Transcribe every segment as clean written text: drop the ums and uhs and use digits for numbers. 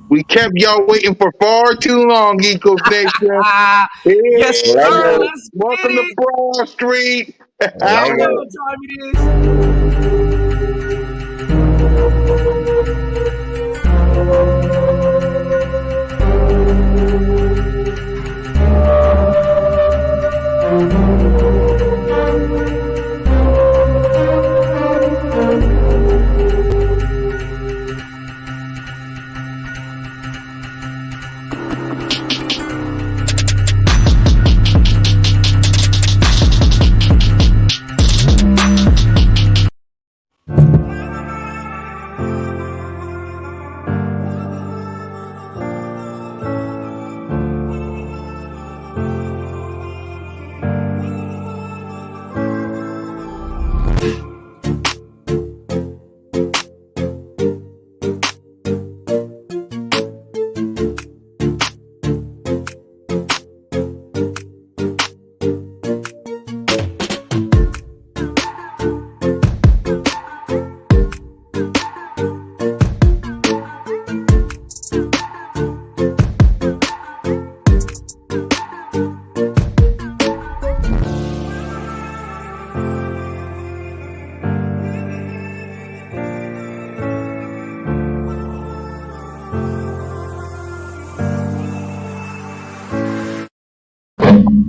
We kept y'all waiting for far too long, Eagles Nation. Yes, sir. Hey, Let's get welcome to it. Broad Street. Y'all know what time it is.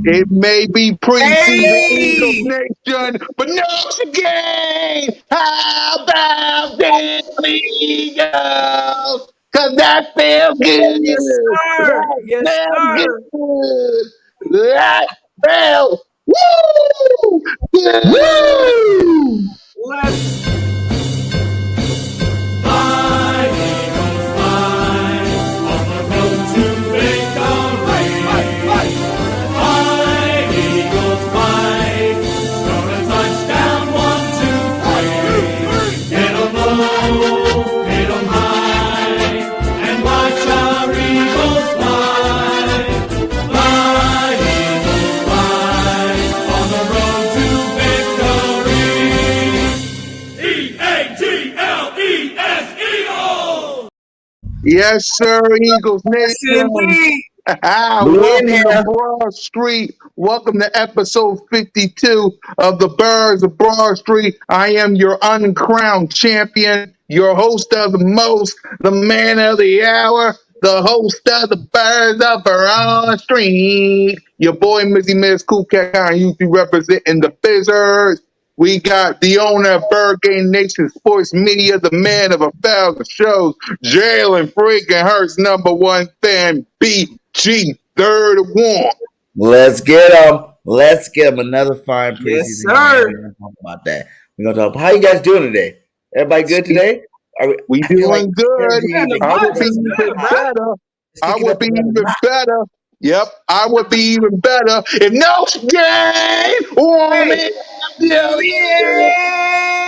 It may be preseason, Eagles Hey! Nation, but no game. How about them Eagles? Cause that feels good. Yes, sir. That Yes, feels sir. good. That feels woo good. Woo! Let's Fly, Eagles, fly, on the road to victory. Fly, Eagles, fly, score a touchdown, 1, 2, 3. Hit 'em low, hit 'em high, and watch our Eagles fly. Fly, Eagles, fly, on the road to victory. EAGLES, Eagles! Yes, sir, Eagles yes, Nation. indeed. Welcome to Broad Street. Welcome to episode 52 of the Birds of Broad Street. I am your uncrowned champion, your host of the most, the man of the hour, the host of the Birds of Broad Street. Your boy, Mizzy Miz Cool Cat, usually representing the Fizzers. We got the owner of Bird Game Nation Sports Media, the man of 1,000 shows, Jalen freaking Hurts, number one fan, BG, third one. Let's get them. Let's get them another fine Yes, preseason game. sir. We're gonna talk about that. We're gonna talk. How you guys doing today? Everybody good today? We I feel like doing good. energy Man, the is I would vibes be is picking good, even bro. better. it's I picking would up be another even notch. better. Yep, I would be even better if no game Hey, warming. Yeah, yeah.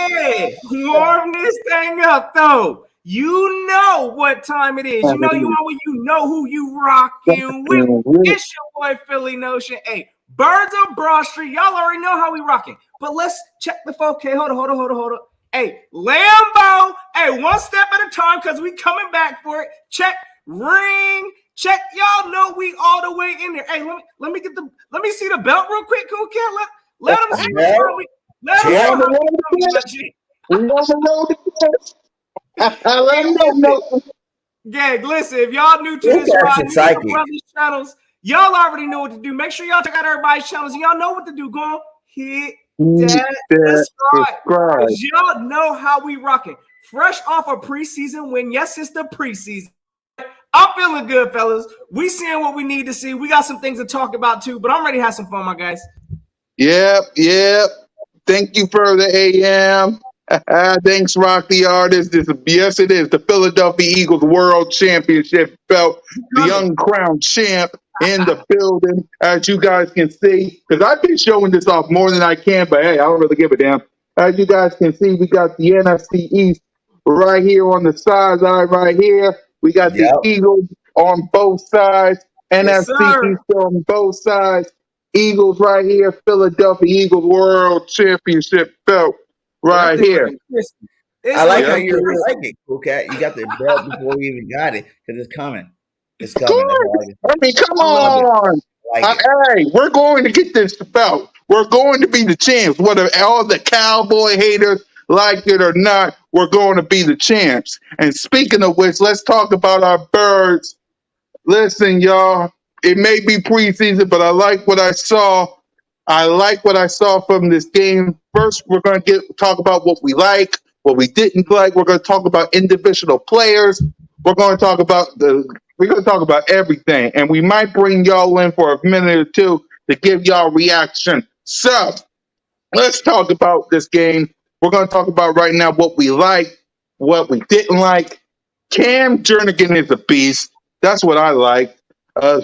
yeah! Warm this thing up, though. You know what time it is. You know you are when you know who you rocking with. It's your boy Philly Notion. Hey, Birds of Broad Street. Y'all already know how we rocking. But let's check the 4K. Hold on. Hey, Lambo. Hey, one step at a time because we coming back for it. Check, ring, check. Y'all know we all the way in there. Hey, let me see the belt real quick, cool kid. Let them see Yeah. how we let them We know on how the we road to coming, my this. G. We on the road to this. Let Hey, them listen. know. Gang, listen, if y'all new to This this guy's ride, a new to psychic. the brothers channels, y'all already know what to do. Make sure y'all check out everybody's channels and y'all know what to do. Go on, hit that subscribe. Subscribe. Because y'all know how we rocking. Fresh off a preseason win. Yes, it's the preseason. I'm feeling good, fellas. We seeing what we need to see. We got some things to talk about too, but I'm ready to have some fun, my guys. Yep. Thank you for the AM. Thanks, Rock the Artist. Yes, it is the Philadelphia Eagles World Championship belt. The uncrowned champ in the building, as you guys can see. Because I've been showing this off more than I can, but hey, I don't really give a damn. As you guys can see, we got the NFC East right here on the sideline, right here. We got the Yep. Eagles on both sides, Yes, NFC sir. East on both sides. Eagles right here, Philadelphia Eagles World Championship belt That right thing here. looking crispy. I like how Yes, you sir. like it, cool cat. You got the belt before we even got it because it's coming. It's Of coming. That's course. all I I mean, come I love it. on. I like it. Hey, we're going to get this belt. We're going to be the champs. Whether all the cowboy haters like it or not, we're going to be the champs. And speaking of which, let's talk about our birds. Listen, y'all, it may be preseason, but I like what I saw. I like what I saw from this game. First, we're going to talk about what we like, what we didn't like. We're going to talk about individual players. We're going to talk about we're going to talk about everything, and we might bring y'all in for a minute or two to give y'all reaction. So, let's talk about this game. We're going to talk about right now what we like, what we didn't like. Cam Jernigan is a beast. That's what I like. Uh,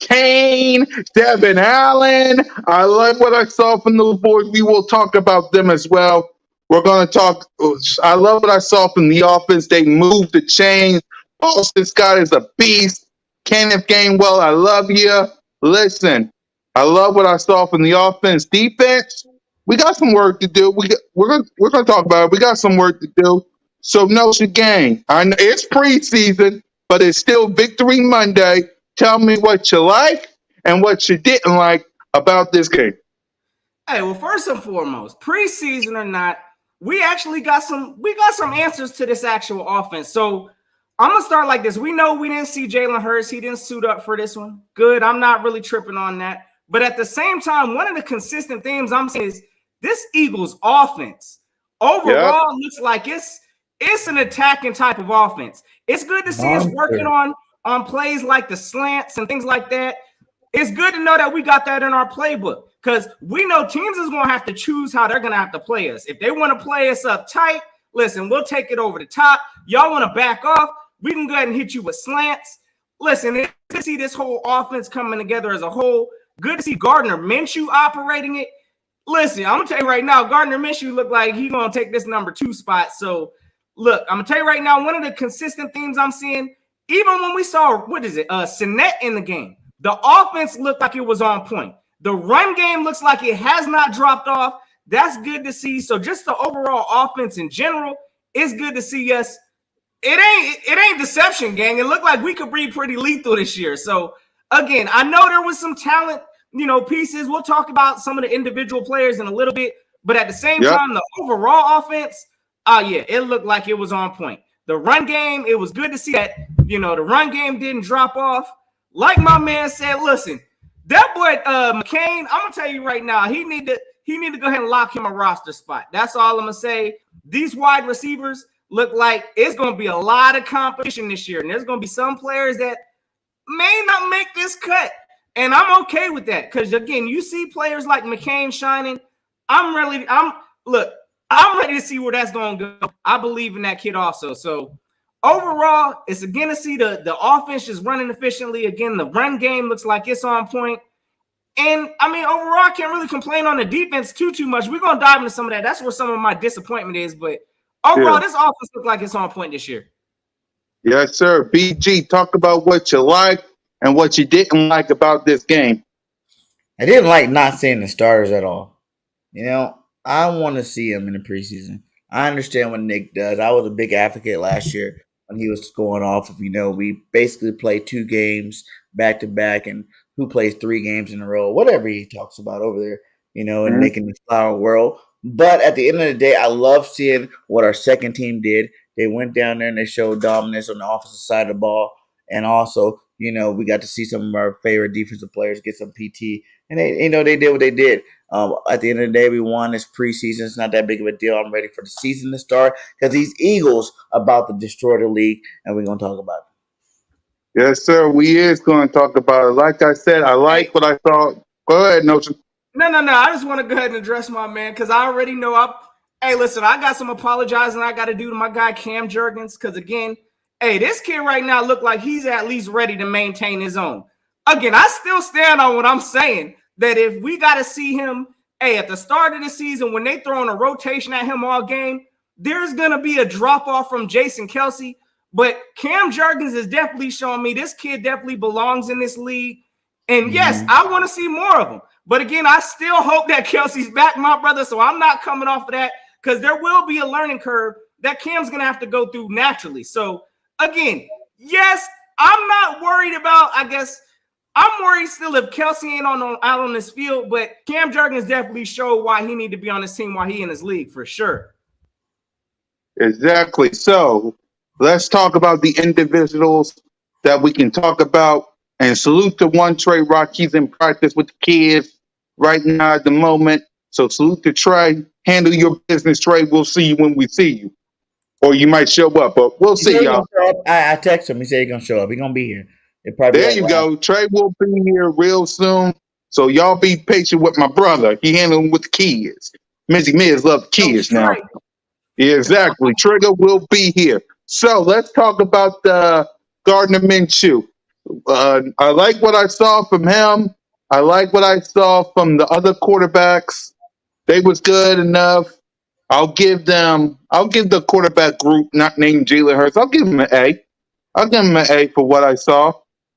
Kane, Devin Allen. I like what I saw from those boys. We will talk about them as well. We're going to talk. I love what I saw from the offense. They moved the chains. Boston Scott is a beast. Kenneth Gainwell, I love you. Listen, I love what I saw from the offense. Defense, we got some work to do. We're gonna talk about it. We got some work to do. So Notion Gang, I know it's preseason, but it's still Victory Monday. Tell me what you like and what you didn't like about this game. Hey, well, first and foremost, preseason or not, we actually got some answers to this actual offense. So I'm gonna start like this. We know we didn't see Jalen Hurts. He didn't suit up for this one. Good. I'm not really tripping on that. But at the same time, one of the consistent themes I'm saying is this Eagles offense Yep. overall looks like it's an attacking type of offense. It's good to see us working on plays like the slants and things like that. It's good to know that we got that in our playbook because we know teams is going to have to choose how they're going to have to play us. If they want to play us up tight, listen, we'll take it over the top. Y'all want to back off, we can go ahead and hit you with slants. Listen, it's good to see this whole offense coming together as a whole. Good to see Gardner Minshew operating it. Listen, I'm going to tell you right now, Gardner Minshew look like he's going to take this number 2 spot. So, look, I'm going to tell you right now, one of the consistent themes I'm seeing, even when we saw, Sinnett in the game, the offense looked like it was on point. The run game looks like it has not dropped off. That's good to see. So just the overall offense in general, it's good to see us. It ain't deception, gang. It looked like we could be pretty lethal this year. So again, I know there was some talent, pieces. We'll talk about some of the individual players in a little bit, but at the same time, the overall offense, it looked like it was on point. The run game, it was good to see that, the run game didn't drop off. Like my man said, listen, that boy McCain, I'm gonna tell you right now, he need to go ahead and lock him a roster spot. That's all I'm gonna say. These wide receivers look like it's gonna be a lot of competition this year, and there's gonna be some players that may not make this cut, and I'm okay with that because again, you see players like McCain shining. I'm ready to see where that's gonna go. I believe in that kid also. So overall, it's again to see the offense just running efficiently. Again, the run game looks like it's on point. And I mean, overall, I can't really complain on the defense too much. We're gonna dive into some of that. That's where some of my disappointment is. But overall, this offense looks like it's on point this year. Yes, sir. BG, talk about what you like and what you didn't like about this game. I didn't like not seeing the starters at all. I want to see him in the preseason. I understand what Nick does. I was a big advocate last year when he was going off of, we basically play 2 games back to back and who plays 3 games in a row, whatever he talks about over there, and making the flower world. But at the end of the day, I love seeing what our second team did. They went down there and they showed dominance on the offensive side of the ball. And also, we got to see some of our favorite defensive players get some PT. And they did what they did. At the end of the day, we won this preseason. It's not that big of a deal. I'm ready for the season to start because these Eagles about to destroy the league, and we're going to talk about it. Yes, sir. We is going to talk about it. Like I said, I like what I saw. Go ahead, Notion. No. I just want to go ahead and address my man because I already know. Hey, listen, I got some apologizing I got to do to my guy Cam Jurgens because, again, this kid right now look like he's at least ready to maintain his own. Again, I still stand on what I'm saying, that if we got to see him, at the start of the season, when they throwing a rotation at him all game, there's going to be a drop-off from Jason Kelce. But Cam Jurgens is definitely showing me this kid definitely belongs in this league. And yes, I want to see more of him. But again, I still hope that Kelsey's back, my brother. So I'm not coming off of that because there will be a learning curve that Cam's going to have to go through naturally. So, again, yes, I'm not worried about, I guess, I'm worried still if Kelsey ain't out on this field, but Cam Jurgens definitely showed why he need to be on this team while he in his league, for sure. Exactly. So let's talk about the individuals that we can talk about and salute to one Trey Rock. He's in practice with the kids right now at the moment. So salute to Trey. Handle your business, Trey. We'll see you when we see you. Or you might show up, but we'll see, y'all. I text him. He said he's going to show up. He's going to be here. There you go. Trey will be here real soon. So y'all be patient with my brother. He handling with the kids. Mizzy Miz love the kids now. Yeah, exactly. Trigger will be here. So let's talk about Gardner Minshew. I like what I saw from him. I like what I saw from the other quarterbacks. They was good enough. I'll give the quarterback group not named Jalen Hurts. I'll give him an A. I'll give him an A for what I saw.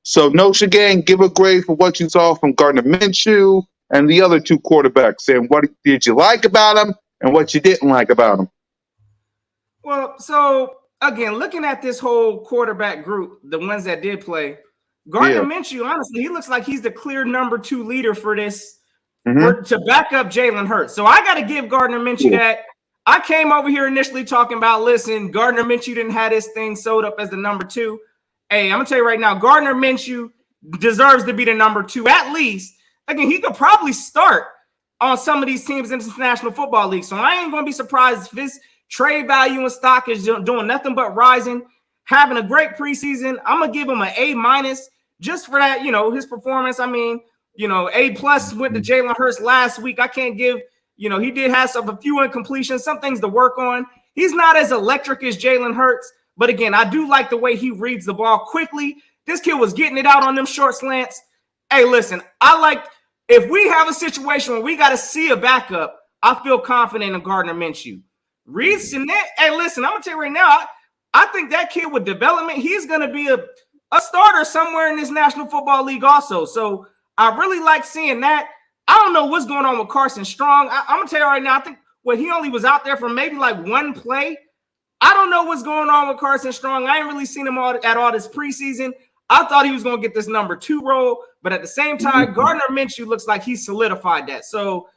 So Notion Gang, give a grade for what you saw from Gardner Minshew and the other two quarterbacks. And what did you like about them and what you didn't like about them? Well, so again, looking at this whole quarterback group, the ones that did play, Gardner Minshew, honestly, he looks like he's the clear number 2 leader for this to back up Jalen Hurts. So I got to give Gardner Minshew that. I came over here initially talking about, listen, Gardner Minshew didn't have this thing sewed up as the number 2. Hey, I'm going to tell you right now, Gardner Minshew deserves to be the number 2 at least. Again, he could probably start on some of these teams in the National Football League. So I ain't going to be surprised if his trade value and stock is doing nothing but rising, having a great preseason. I'm going to give him an A- just for that, his performance. I mean, A+ went to Jalen Hurts last week. I can't give – he did have a few incompletions, some things to work on. He's not as electric as Jalen Hurts, but again, I do like the way he reads the ball quickly. This kid was getting it out on them short slants. Hey, listen, if we have a situation where we got to see a backup, I feel confident in Gardner Minshew. Reed Sinnett, hey, listen, I'm going to tell you right now, I think that kid with development, he's going to be a starter somewhere in this National Football League also. So I really like seeing that. I don't know what's going on with Carson Strong. I'm going to tell you right now, I think he only was out there for maybe like one play. I don't know what's going on with Carson Strong. I ain't really seen him at all this preseason. I thought he was going to get this number 2 role, but at the same time, Gardner Minshew looks like he solidified that. So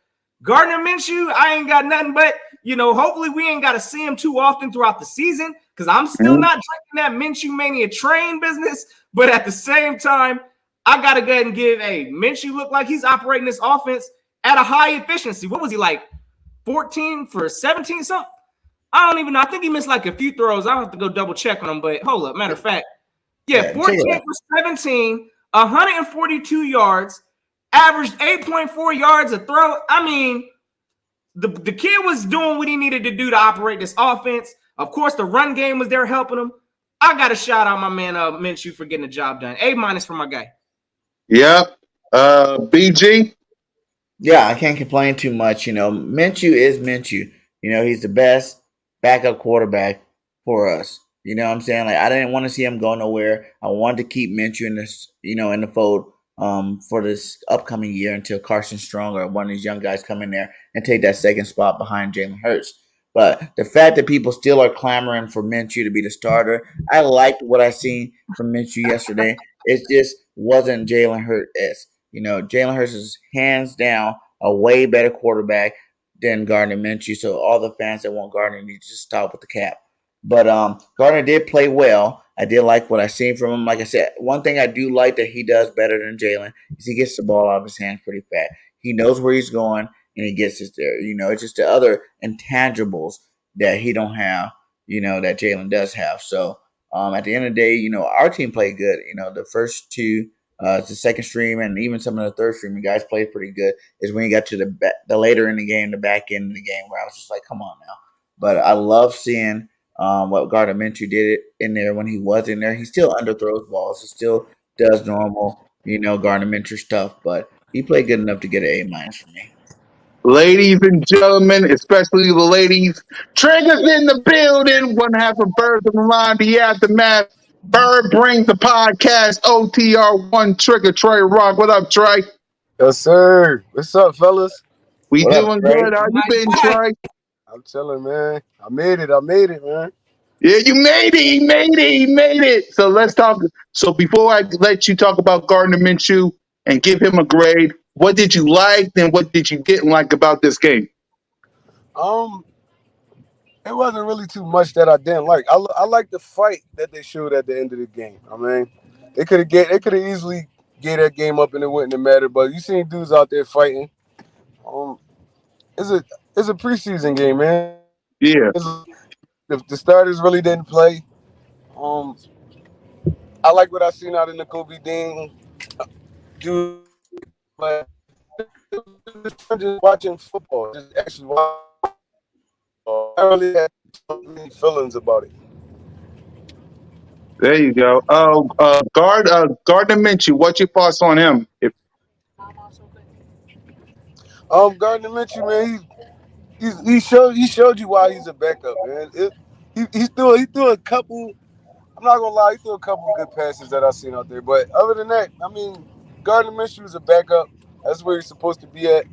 Gardner Minshew, I ain't got nothing but, hopefully we ain't got to see him too often throughout the season because I'm still not drinking that Minshew Mania train business, but at the same time, I got to go ahead and give Minshew look like he's operating this offense at a high efficiency. What was he like? 14 for 17 something? I don't even know. I think he missed like a few throws. I'll have to go double check on him, but hold up. Matter of fact, 14 for 17, 142 yards, averaged 8.4 yards a throw. I mean, the kid was doing what he needed to do to operate this offense. Of course, the run game was there helping him. I got to shout out my man Minshew for getting the job done. A- for my guy. Yep. BG? Yeah, I can't complain too much. Minshew is Minshew. He's the best backup quarterback for us. You know what I'm saying? Like, I didn't want to see him go nowhere. I wanted to keep Minshew in this, in the fold for this upcoming year until Carson Strong or one of these young guys come in there and take that second spot behind Jalen Hurts. But the fact that people still are clamoring for Minshew to be the starter, I liked what I seen from Minshew yesterday. It just wasn't Jalen Hurts. Jalen Hurts is hands down a way better quarterback than Gardner Minshew. So all the fans that want Gardner need to just stop with the cap. But Gardner did play well. I did like what I seen from him. Like I said, one thing I do like that he does better than Jalen is he gets the ball out of his hands pretty fast. He knows where he's going and he gets it there. It's just the other intangibles that he don't have, that Jalen does have. So at the end of the day, our team played good. The first two, the second stream and even some of the third stream, guys played pretty good. Is when you got to the later in the game, the back end of the game, where I was just like, come on now. But I love seeing what Gardner Minshew did in there when he was in there. He still underthrows balls. He still does normal, Gardner Minshew stuff. But he played good enough to get an A- for me. Ladies and gentlemen, especially the ladies, Trigger's in the building. One half of Birds on the line, the aftermath. Bird brings the podcast, OTR1 Trigger, Trey Rock. What up, Trey? Yes, sir. What's up, fellas? We What up, doing Trey? good. How you been, Nice. Trey? I'm telling, man. I made it. I made it, man. Yeah, you made it. He made it. He made it. So let's talk. So before I let you talk about Gardner Minshew and give him a grade, what did you like and what did you didn't like about this game? Um, it wasn't really too much that I didn't like. I like the fight that they showed at the end of the game. I mean, they could have easily gave that game up and it wouldn't have mattered. But you seen dudes out there fighting. Um, it's a it's a preseason game, man. Yeah, The starters really didn't play. Um, I like what I seen out in the Kobe Dean dude, but just watching football, just actually watching football. I really had many feelings about it. there you go. Oh, Gardner Minshew. What's your thoughts on him? If Gardner Minshew, man, he showed you why he's a backup, man. He threw a couple. I'm not gonna lie, he threw a couple good passes that I seen out there. But other than that, I mean, Gardner Minshew is a backup. That's where he's supposed to be at.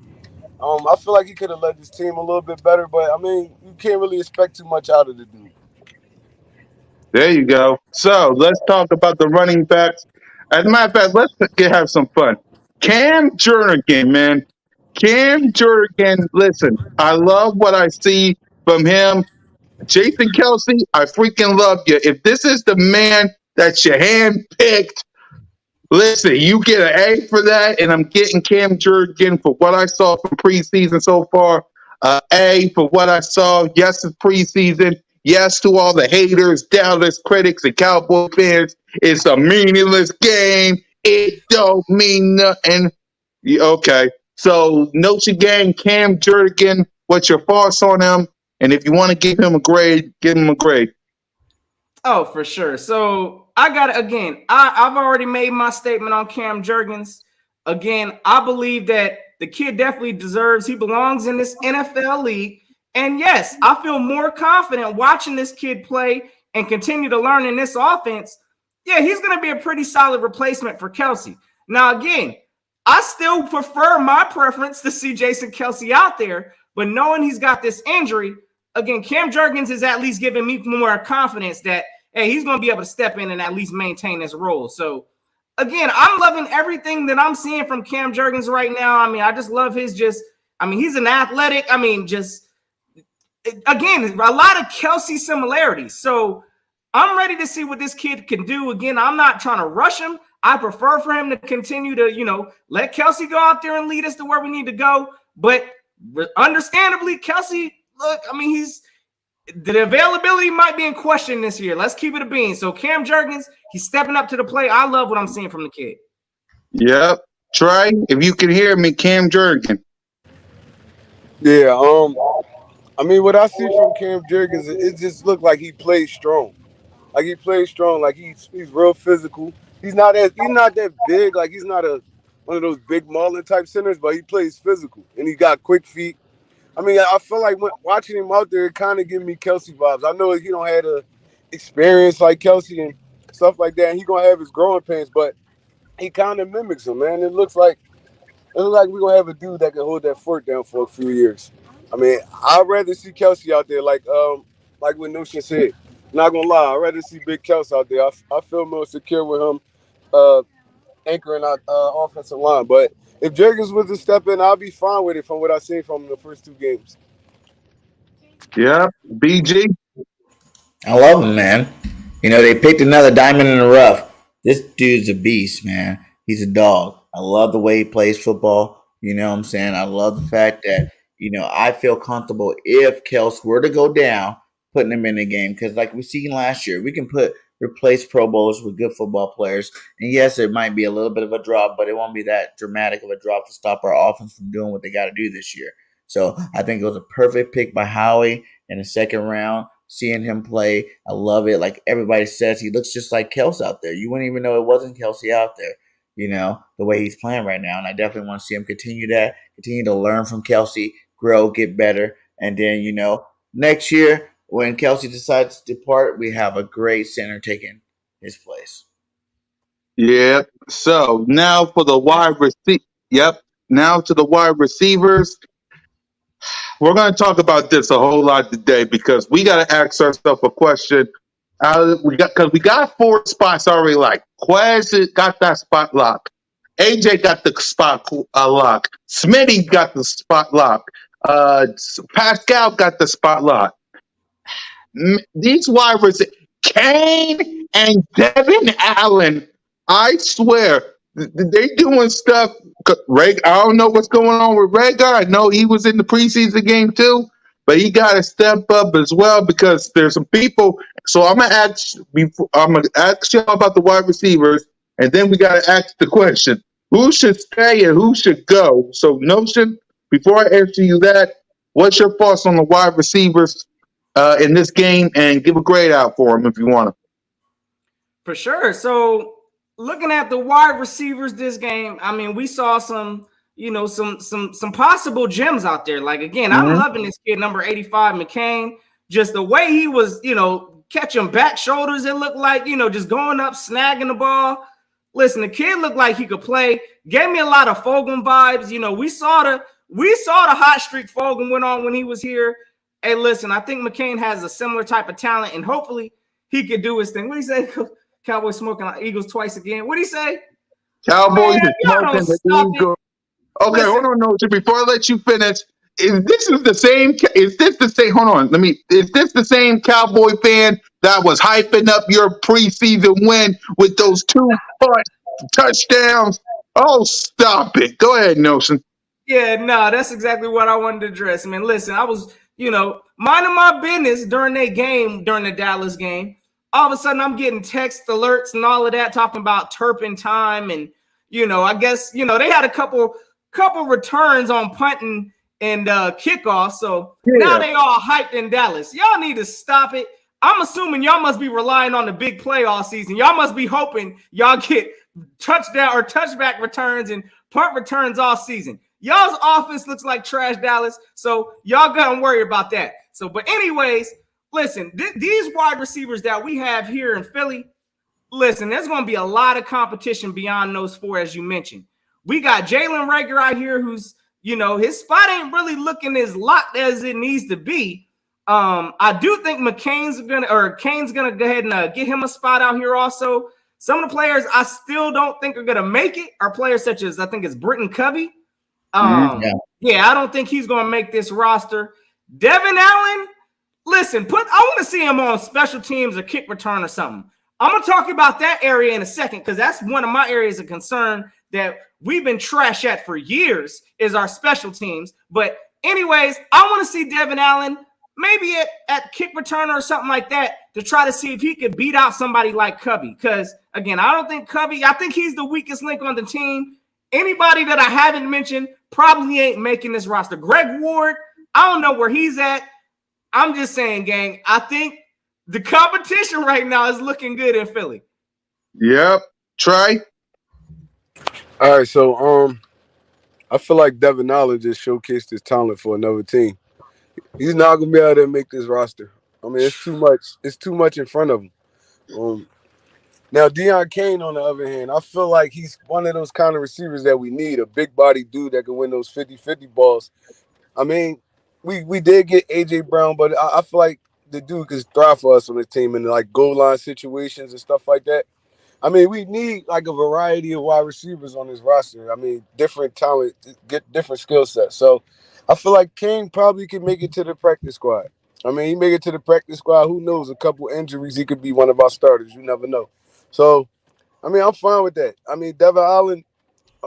I feel like he could have led his team a little bit better, but I mean, you can't really expect too much out of the dude. there you go. So let's talk about the running backs. As a matter of fact, have some fun. Cam Jernigan, man. Cam Jernigan. Listen, I love what I see from him. Jason Kelsey, I freaking love you. If this is the man that you handpicked, listen, you get an A for that, and I'm getting Cam Jurgen for what I saw from preseason so far. A for what I saw. Yes, it's preseason. Yes, to all the haters, doubters, critics, and Cowboy fans. It's a meaningless game. It don't mean nothing. Okay. So, Notre Gang, Cam Jurgen, what's your thoughts on him? And if you want to give him a grade, give him a grade. Oh, for sure. So I got it again. I've already made my statement on Cam Jurgens. Again, I believe that the kid definitely deserves, he belongs in this NFL league. And yes, I feel more confident watching this kid play and continue to learn in this offense. Yeah, he's going to be a pretty solid replacement for Kelsey. Now, again, I still prefer my preference to see Jason Kelsey out there, but knowing he's got this injury, again, Cam Jurgens is at least giving me more confidence that, hey, he's going to be able to step in and at least maintain his role. So, again, I'm loving everything that I'm seeing from Cam Jurgens right now. I mean, I just love he's an athletic. I mean, again, a lot of Kelsey similarities. So I'm ready to see what this kid can do. Again, I'm not trying to rush him. I prefer for him to continue to, let Kelsey go out there and lead us to where we need to go. But understandably, Kelsey, look, I mean, the availability might be in question this year. Let's keep it a bean. So Cam Jurgens, he's stepping up to the plate. I love what I'm seeing from the kid. Yep. Trey, if you can hear me, Cam Jurgen. Yeah. I mean, what I see from Cam Jurgens, it just looked like he plays strong. Like he plays strong. Like he's real physical. He's not that big. Like he's not a one of those big mauling type centers, but he plays physical and he got quick feet. I mean, I feel like watching him out there, it kind of giving me Kelsey vibes. I know he don't have the experience like Kelsey and stuff like that, and he gonna have his growing pains, but he kind of mimics him, man. It looks like we're gonna have a dude that can hold that fort down for a few years. I mean, I'd rather see Kelsey out there, like what Nushin said. Not gonna lie, I'd rather see Big Kelsey out there. I feel more secure with him uh, anchoring our offensive line. But if Jurgens was to step in, I'll be fine with it from what I've seen from the first two games. Yep. BG. I love him, man. They picked another diamond in the rough. This dude's a beast, man. He's a dog. I love the way he plays football. You know what I'm saying? I love the fact that, I feel comfortable if Kels were to go down, putting him in the game. Because like we seen last year, we can replace Pro Bowlers with good football players. And yes, it might be a little bit of a drop, but it won't be that dramatic of a drop to stop our offense from doing what they got to do this year. So I think it was a perfect pick by Howie in the second round. Seeing him play, I love it. Like everybody says, he looks just like Kelsey out there. You wouldn't even know it wasn't Kelsey out there, the way he's playing right now. And I definitely want to see him continue to learn from Kelsey, grow, get better. And then, next year, when Kelsey decides to depart, we have a great center taking his place. Yep. So now for the wide receiver. Yep. Now to the wide receivers. We're going to talk about this a whole lot today because we got to ask ourselves a question. We got four spots already. Like Quez got that spot locked. AJ got the spot locked. Smitty got the spot locked. Pascal got the spot locked. These wide receivers, Kane and Devin Allen, I swear, they doing stuff. I don't know what's going on with Rager. I know he was in the preseason game too, but he got to step up as well because there's some people. So I'm gonna ask y'all about the wide receivers, and then we got to ask the question: who should stay and who should go? So, Notion, before I answer you that, what's your thoughts on the wide receivers in this game, and give a grade out for them if you want to. For sure. So looking at the wide receivers this game, I mean, we saw some, some possible gems out there. Like again, I'm loving this kid, number 85, McCain. Just the way he was, catching back shoulders, it looked like, just going up, snagging the ball. Listen, the kid looked like he could play. Gave me a lot of Fogan vibes. We saw the hot streak Fogan went on when he was here. Hey, listen, I think McCain has a similar type of talent, and hopefully he could do his thing. What do you say? Cowboys smoking like Eagles twice again. What do you say? Cowboys Man, smoking the Eagles. Okay, listen. Hold on, no. Before I let you finish, is this the same? Hold on. Is this the same Cowboy fan that was hyping up your preseason win with those 2 touchdowns? Oh, stop it. Go ahead, Nelson. Yeah, no, that's exactly what I wanted to address. Man, listen, I was, minding my business during the Dallas game. All of a sudden, I'm getting text alerts and all of that talking about turpentine, and I guess they had a couple returns on punting and kickoff. So now they all hyped in Dallas. Y'all need to stop it. I'm assuming y'all must be relying on the big play all season. Y'all must be hoping y'all get touchdown or touchback returns and punt returns all season. Y'all's offense looks like trash, Dallas. So y'all gotta worry about that. So, but anyways. Listen, these wide receivers that we have here in Philly, listen, there's going to be a lot of competition beyond those 4, as you mentioned. We got Jalen Reagor out here who's, his spot ain't really looking as locked as it needs to be. I do think Kane's going to go ahead and get him a spot out here also. Some of the players I still don't think are going to make it are players such as, I think it's Britton Covey. Yeah, I don't think he's going to make this roster. Devin Allen, listen, I want to see him on special teams or kick return or something. I'm going to talk about that area in a second because that's one of my areas of concern that we've been trash at for years is our special teams. But anyways, I want to see Devin Allen maybe at kick return or something like that to try to see if he could beat out somebody like Covey. Because, again, I think he's the weakest link on the team. Anybody that I haven't mentioned probably ain't making this roster. Greg Ward, I don't know where he's at. I'm just saying, gang, I think the competition right now is looking good in Philly. Yep. Trey? All right, so I feel like Devin Allen just showcased his talent for another team. He's not gonna be able to make this roster. I mean, it's too much. It's too much in front of him. Now, Deion Kane, on the other hand, I feel like he's one of those kind of receivers that we need, a big body dude that can win those 50-50 balls. I mean, we did get A.J. Brown, but I feel like the dude could thrive for us on the team in like goal line situations and stuff like that. I mean, we need like a variety of wide receivers on this roster. I mean, different talent, get different skill sets. So I feel like King probably could make it to the practice squad. I mean, he make it to the practice squad. Who knows? A couple injuries, he could be one of our starters. You never know. So, I mean, I'm fine with that. I mean, Devin Allen,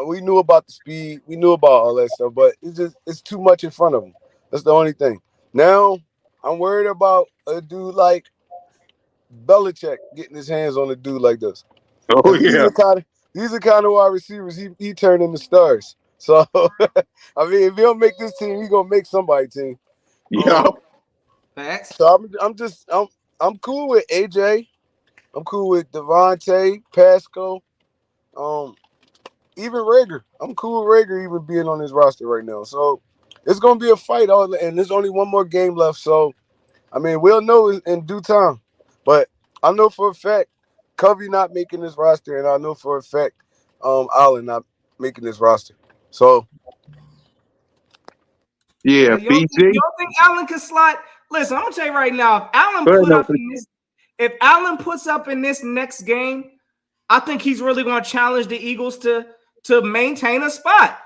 we knew about the speed. We knew about all that stuff, but it's too much in front of him. That's the only thing. Now, I'm worried about a dude like Belichick getting his hands on a dude like this. Oh, yeah. These are kind of wide receivers he turned into stars. So, I mean, if he don't make this team, he gonna make somebody team. Yeah. So I'm cool with AJ. I'm cool with Devontae, Pascal, even Rager. I'm cool with Rager even being on his roster right now. So it's gonna be a fight, and there's only one more game left. So I mean, we'll know in due time. But I know for a fact Covey not making this roster, and I know for a fact Allen not making this roster. So Yeah, You BG. don't think Allen could slide? Listen, I'm gonna tell you right now. Go ahead, Nelson. If Allen puts up in this next game, I think he's really going to challenge the Eagles to maintain a spot.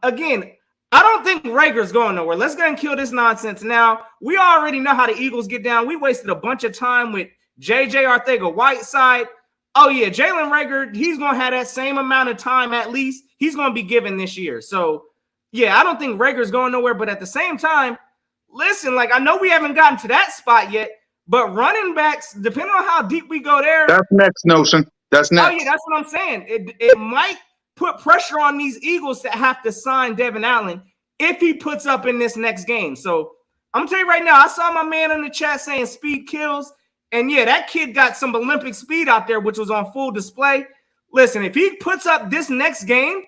Again, I don't think Rager's going nowhere. Let's go and kill this nonsense. Now, we already know how the Eagles get down. We wasted a bunch of time with J.J. Arcega-Whiteside. Oh, yeah, Jalen Rager, he's going to have that same amount of time at least. He's going to be given this year. So, yeah, I don't think Rager's going nowhere. But at the same time, listen, like I know we haven't gotten to that spot yet, but running backs, depending on how deep we go there. That's next, Notion. That's Oh, next. yeah, that's what I'm saying. It might put pressure on these Eagles to have to sign Devin Allen if he puts up in this next game. So I'm going to tell you right now, I saw my man in the chat saying speed kills. And, yeah, that kid got some Olympic speed out there, which was on full display. Listen, if he puts up this next game,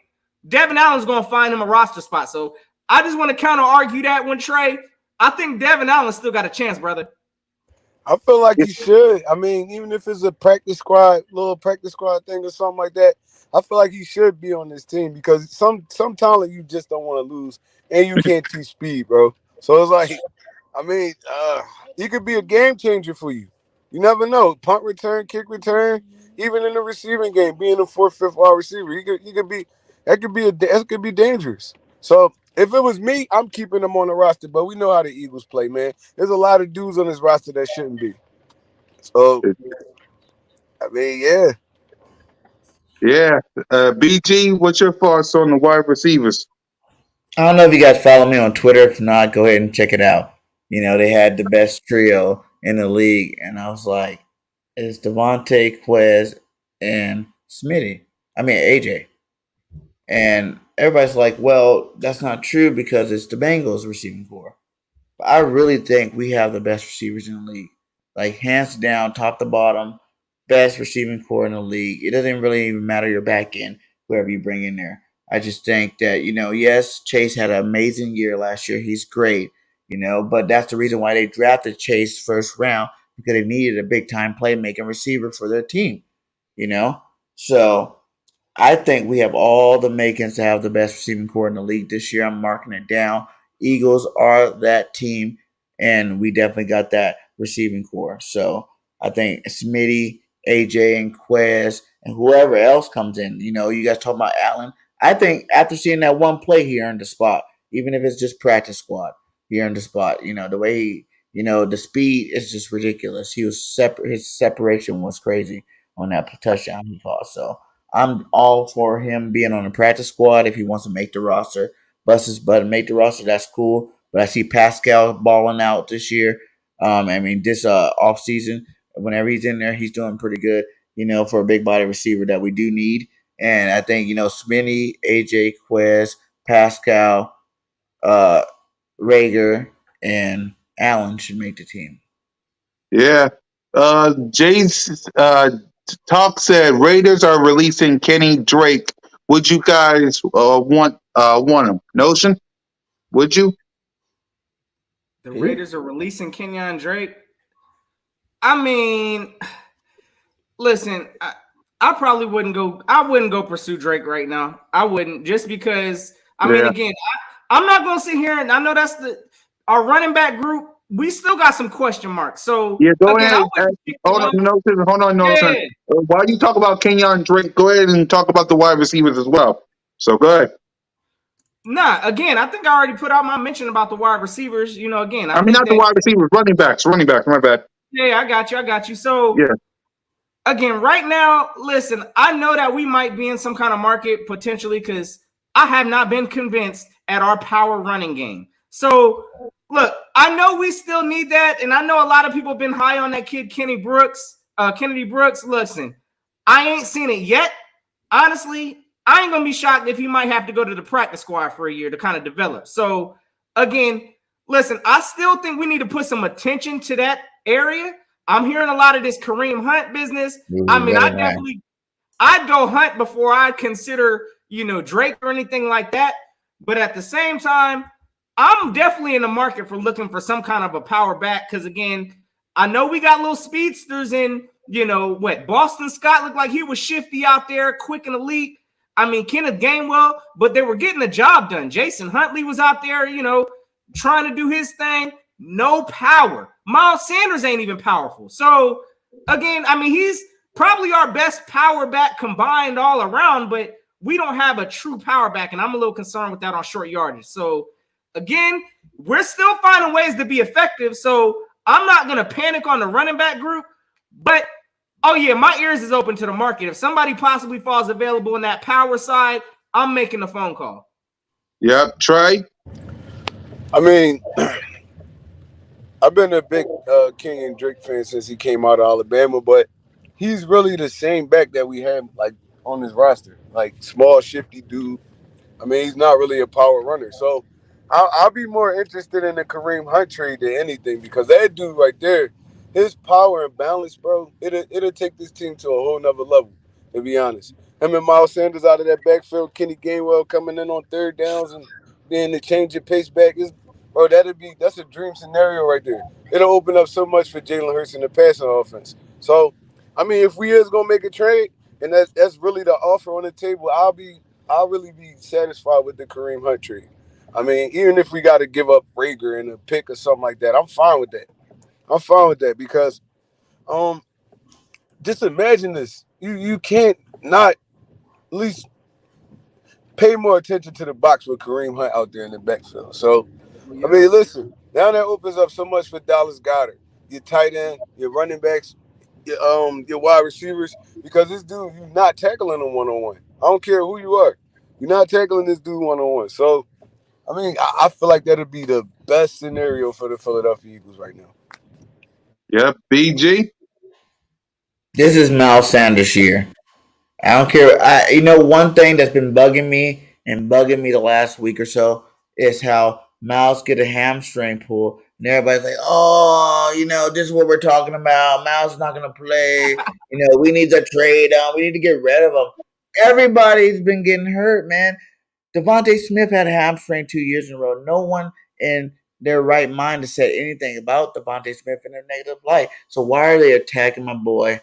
Devin Allen's going to find him a roster spot. So I just want to counter-argue that one, Trey. I think Devin Allen still got a chance, brother. I feel like he should. I mean, even if it's a little practice squad thing or something like that, I feel like he should be on this team because some talent you just don't want to lose, and you can't teach speed, bro. So it's like, I mean, he could be a game changer for you. You never know. Punt return, kick return, even in the receiving game, being a 4th, 5th wide receiver, he could be that could be dangerous. So if it was me, I'm keeping him on the roster. But we know how the Eagles play, man. There's a lot of dudes on this roster that shouldn't be. So I mean, yeah. Yeah. BG, what's your thoughts on the wide receivers? I don't know if you guys follow me on Twitter. If not, go ahead and check it out. You know, they had the best trio in the league, and I was like, it's Devontae, Quez, and Smitty. I mean, AJ. And everybody's like, well, that's not true because it's the Bengals receiving core. But I really think we have the best receivers in the league. Like, hands down, top to bottom, best receiving core in the league. It doesn't really even matter your back end, whoever you bring in there. I just think that, yes, Chase had an amazing year last year. He's great, but that's the reason why they drafted Chase first round because they needed a big time playmaking receiver for their team, you know? So I think we have all the makings to have the best receiving core in the league this year. I'm marking it down. Eagles are that team, and we definitely got that receiving core. So I think Smitty, AJ, and Quez, and whoever else comes in, you guys talk about Allen. I think after seeing that one play, he earned the spot, even if it's just practice squad. He earned the spot. The way the speed is just ridiculous. He was his separation was crazy on that touchdown he caught. So I'm all for him being on the practice squad if he wants to make the roster. Bust his butt and make the roster, that's cool. But I see Pascal balling out this year. This off season, whenever he's in there, he's doing pretty good, for a big body receiver that we do need. And I think, Smitty, AJ, Quez, Pascal, Rager, and Allen should make the team. Yeah. Jay's talk said Raiders are releasing Kenny Drake. Would you guys want him? Notion? Would you? The Raiders are releasing Kenyon Drake. I mean, listen, I probably wouldn't go. I wouldn't go pursue Drake right now. I wouldn't, just because. I mean, again, I'm not going to sit here and I know that's our running back group. We still got some question marks. So yeah, go again, ahead. Hold on, Notion. Yeah. While you talk about Kenyon Drake, go ahead and talk about the wide receivers as well. So go ahead. Nah, again, I think I already put out my mention about the wide receivers. Again, I mean, not the wide receivers, running backs, my bad. Yeah, I got you. So, yeah. Again, right now, listen, I know that we might be in some kind of market potentially because I have not been convinced at our power running game. So, look, I know we still need that, and I know a lot of people have been high on that kid, Kennedy Brooks. Listen, I ain't seen it yet. Honestly, I ain't going to be shocked if he might have to go to the practice squad for a year to kind of develop. So, again, listen, I still think we need to put some attention to that area. I'm hearing a lot of this Kareem Hunt business. I mean, I'd go Hunt before I'd consider, Drake or anything like that. But at the same time, I'm definitely in the market for looking for some kind of a power back. Because, again, I know we got little speedsters in, Boston Scott looked like he was shifty out there, quick and elite. I mean, Kenneth Gainwell, but they were getting the job done. Jason Huntley was out there, trying to do his thing. No power. Miles Sanders ain't even powerful. So, again, I mean, he's probably our best power back combined all around, but we don't have a true power back, and I'm a little concerned with that on short yardage. So, again, we're still finding ways to be effective. So, I'm not going to panic on the running back group, but oh, yeah, my ears is open to the market. If somebody possibly falls available in that power side, I'm making a phone call. Yep, Trey. I mean, I've been a big King and Drake fan since he came out of Alabama, but he's really the same back that we had like on his roster, like small, shifty dude. I mean, he's not really a power runner. So I'll be more interested in the Kareem Hunt trade than anything because that dude right there, his power and balance, bro, it'll take this team to a whole nother level, to be honest. Him and Miles Sanders out of that backfield, Kenny Gainwell coming in on third downs and then the change of pace back is, bro, that's a dream scenario right there. It'll open up so much for Jalen Hurts in the passing offense. So, I mean, if we is gonna make a trade and that's really the offer on the table, I'll really be satisfied with the Kareem Hunt trade. I mean, even if we got to give up Rager and a pick or something like that, I'm fine with that. I'm fine with that because um, just imagine this. You can't not at least pay more attention to the box with Kareem Hunt out there in the backfield. So, I Yeah. mean, listen, now that opens up so much for Dallas Goedert, your tight end, your running backs, your wide receivers, because this dude, you're not tackling him one on one. I don't care who you are. You're not tackling this dude one on one. So I mean, I feel like that'll be the best scenario for the Philadelphia Eagles right now. Yep, BG. This is Miles Sanders' year. I don't care. One thing that's been bugging me the last week or so is how Miles get a hamstring pull, and everybody's like, "Oh, this is what we're talking about. Miles is not going to play. We need to trade him. We need to get rid of him." Everybody's been getting hurt, man. Devontae Smith had a hamstring 2 years in a row. No one in their right mind to say anything about Devontae Smith in a negative light. So why are they attacking my boy,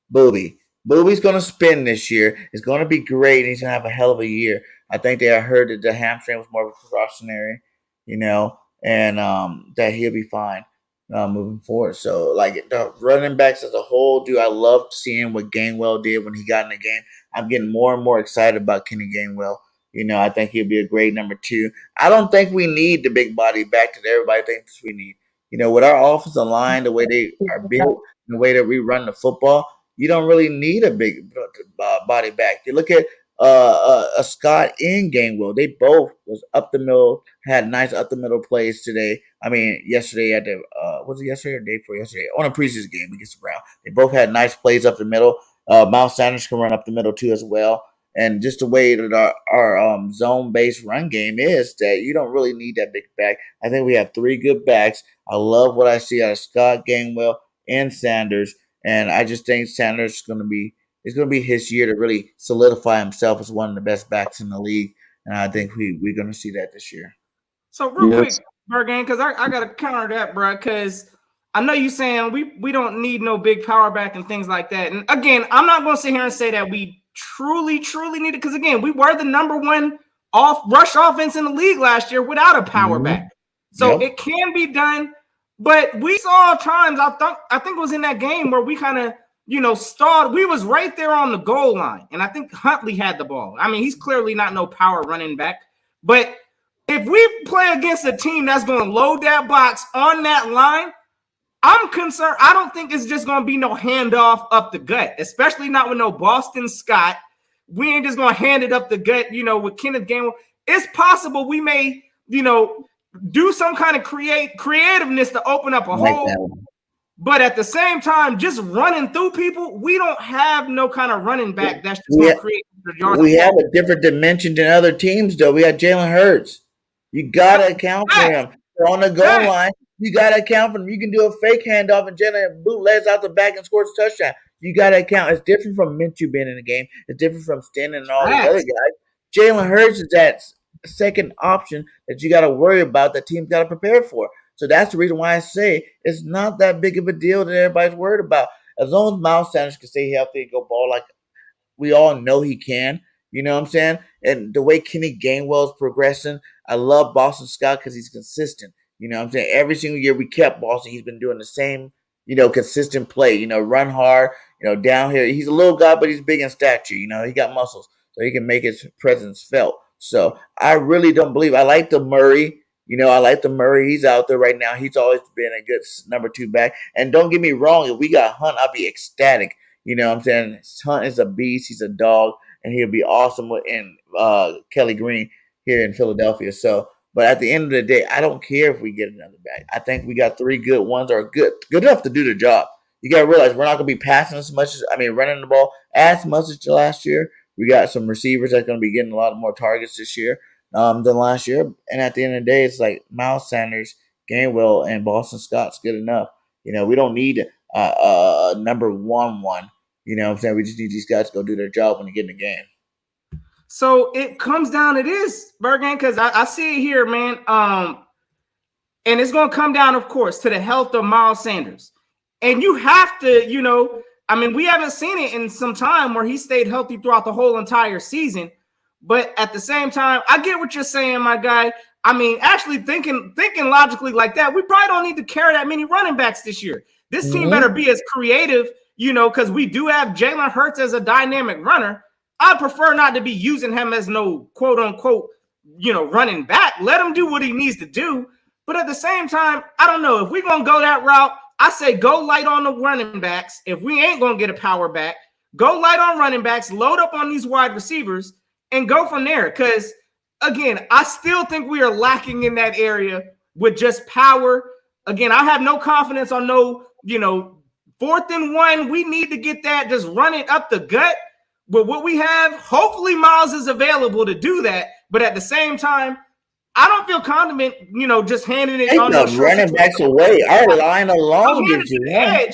Booby? Booby's going to spin this year. It's going to be great. And he's going to have a hell of a year. I think they heard that the hamstring was more of a precautionary, and that he'll be fine moving forward. So, like, the running backs as a whole, dude, I loved seeing what Gainwell did when he got in the game. I'm getting more and more excited about Kenny Gainwell. I think he'll be a great number two. I don't think we need the big body back that everybody thinks we need. With our offensive line, the way they are built, the way that we run the football, you don't really need a big body back. You look at a Scott and Gainwell. They both was up the middle, had nice up the middle plays today. I mean, yesterday at the was it yesterday or the day before yesterday on a preseason game against the Browns. They both had nice plays up the middle. Miles Sanders can run up the middle too as well. And just the way that our zone-based run game is, that you don't really need that big back. I think we have three good backs. I love what I see out of Scott, Gainwell, and Sanders, and I just think Sanders is going to be his year to really solidify himself as one of the best backs in the league. And I think we're going to see that this year. So real quick, Bergan, because I got to counter that, bro, because I know you saying we don't need no big power back and things like that. And again, I'm not going to sit here and say that we truly need it, because again, we were the number one rush offense in the league last year without a power back. So it can be done, but we saw times, I think it was in that game where we kind of stalled. We was right there on the goal line, and I think Huntley had the ball. I mean, he's clearly not no power running back, but if we play against a team that's going to load that box on that line, I'm concerned. I don't think it's just going to be no handoff up the gut, especially not with no Boston Scott. We ain't just going to hand it up the gut, with Kenneth Gainwell. It's possible we may, do some kind of creativeness to open up a hole. But at the same time, just running through people, we don't have no kind of running back that's just going to create yards. We have a different dimension than other teams, though. We got Jalen Hurts. You got to account for him. On the goal line, you got to account for him. You can do a fake handoff and Jalen bootlegs out the back and scores a touchdown. You got to account. It's different from Minshew being in the game. It's different from Stanton and all these other guys. Jalen Hurts is that second option that you got to worry about, that team's got to prepare for. So that's the reason why I say it's not that big of a deal that everybody's worried about. As long as Miles Sanders can stay healthy and go ball like we all know he can, You know what I'm saying? And the way Kenny Gainwell is progressing, I love Boston Scott because he's consistent. You know what I'm saying? Every single year we kept Boston, he's been doing the same, consistent play. Run hard, down here. He's a little guy, but he's big in stature. He got muscles, so he can make his presence felt. So I really don't believe. I like the Murray. I like the Murray. He's out there right now. He's always been a good number two back. And don't get me wrong, if we got Hunt, I'll be ecstatic. You know what I'm saying? Hunt is a beast. He's a dog, and he'll be awesome in Kelly Green here in Philadelphia. So, but at the end of the day, I don't care if we get another back. I think we got three good ones that are good enough to do the job. You got to realize we're not going to be passing as much running the ball as much as last year. We got some receivers that's going to be getting a lot more targets this year than last year. And at the end of the day, it's like Miles Sanders, Gainwell, and Boston Scott's good enough. We don't need a number one. You know what I'm saying? We just need these guys to go do their job when they get in the game. So it comes down to this, Bergen, because I see it here, man. And it's going to come down, of course, to the health of Miles Sanders. And you have to, we haven't seen it in some time where he stayed healthy throughout the whole entire season. But at the same time, I get what you're saying, my guy. Actually thinking logically like that, we probably don't need to carry that many running backs this year. This team better be as creative, because we do have Jalen Hurts as a dynamic runner. I prefer not to be using him as no quote unquote, running back. Let him do what he needs to do. But at the same time, I don't know if we're going to go that route. I say go light on the running backs. If we ain't going to get a power back, go light on running backs, load up on these wide receivers, and go from there. Because, again, I still think we are lacking in that area with just power. Again, I have no confidence on 4th and 1. We need to get that, just run it up the gut. But what we have, hopefully Miles is available to do that. But at the same time, I don't feel confident, just handing it on the running backs away. Our line alone gets you one.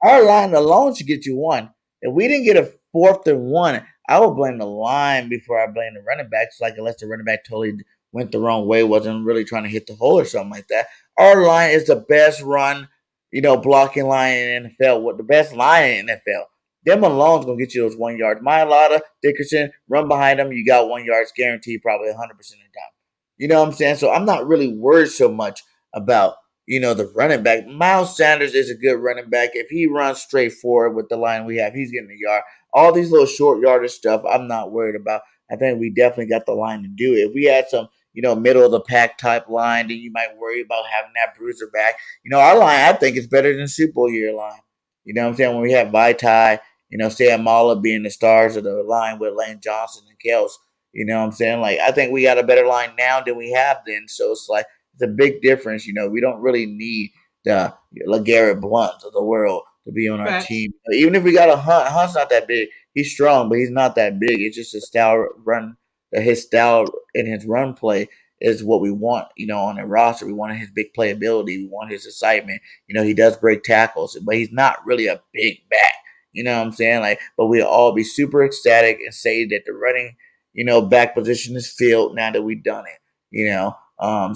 Our line alone should get you one. If we didn't get a 4th and 1, I would blame the line before I blame the running backs. Like unless the running back totally went the wrong way, wasn't really trying to hit the hole or something like that. Our line is the best run, blocking line in the NFL. What the best line in the NFL. Them alone's gonna get you those 1 yards. Myalata, Dickerson, run behind them. You got 1 yards guaranteed, probably 100% of the time. You know what I'm saying? So I'm not really worried so much about, the running back. Miles Sanders is a good running back. If he runs straight forward with the line we have, he's getting a yard. All these little short yardage stuff, I'm not worried about. I think we definitely got the line to do it. If we had some, middle of the pack type line, then you might worry about having that bruiser back. Our line, I think, is better than Super Bowl year line. You know what I'm saying? When we have Vitae, Sam Mala being the stars of the line with Lane Johnson and Kels. You know what I'm saying? Like, I think we got a better line now than we have then. So it's like, it's a big difference. We don't really need the LeGarrette Blount of the world to be on our team. Even if we got a Hunt, Hunt's not that big. He's strong, but he's not that big. It's just his style run, his style and his run play is what we want, on a roster. We want his big playability. We want his excitement. He does break tackles, but he's not really a big back. You know what I'm saying? Like, but we'll all be super ecstatic and say that the running, back position is filled now that we've done it.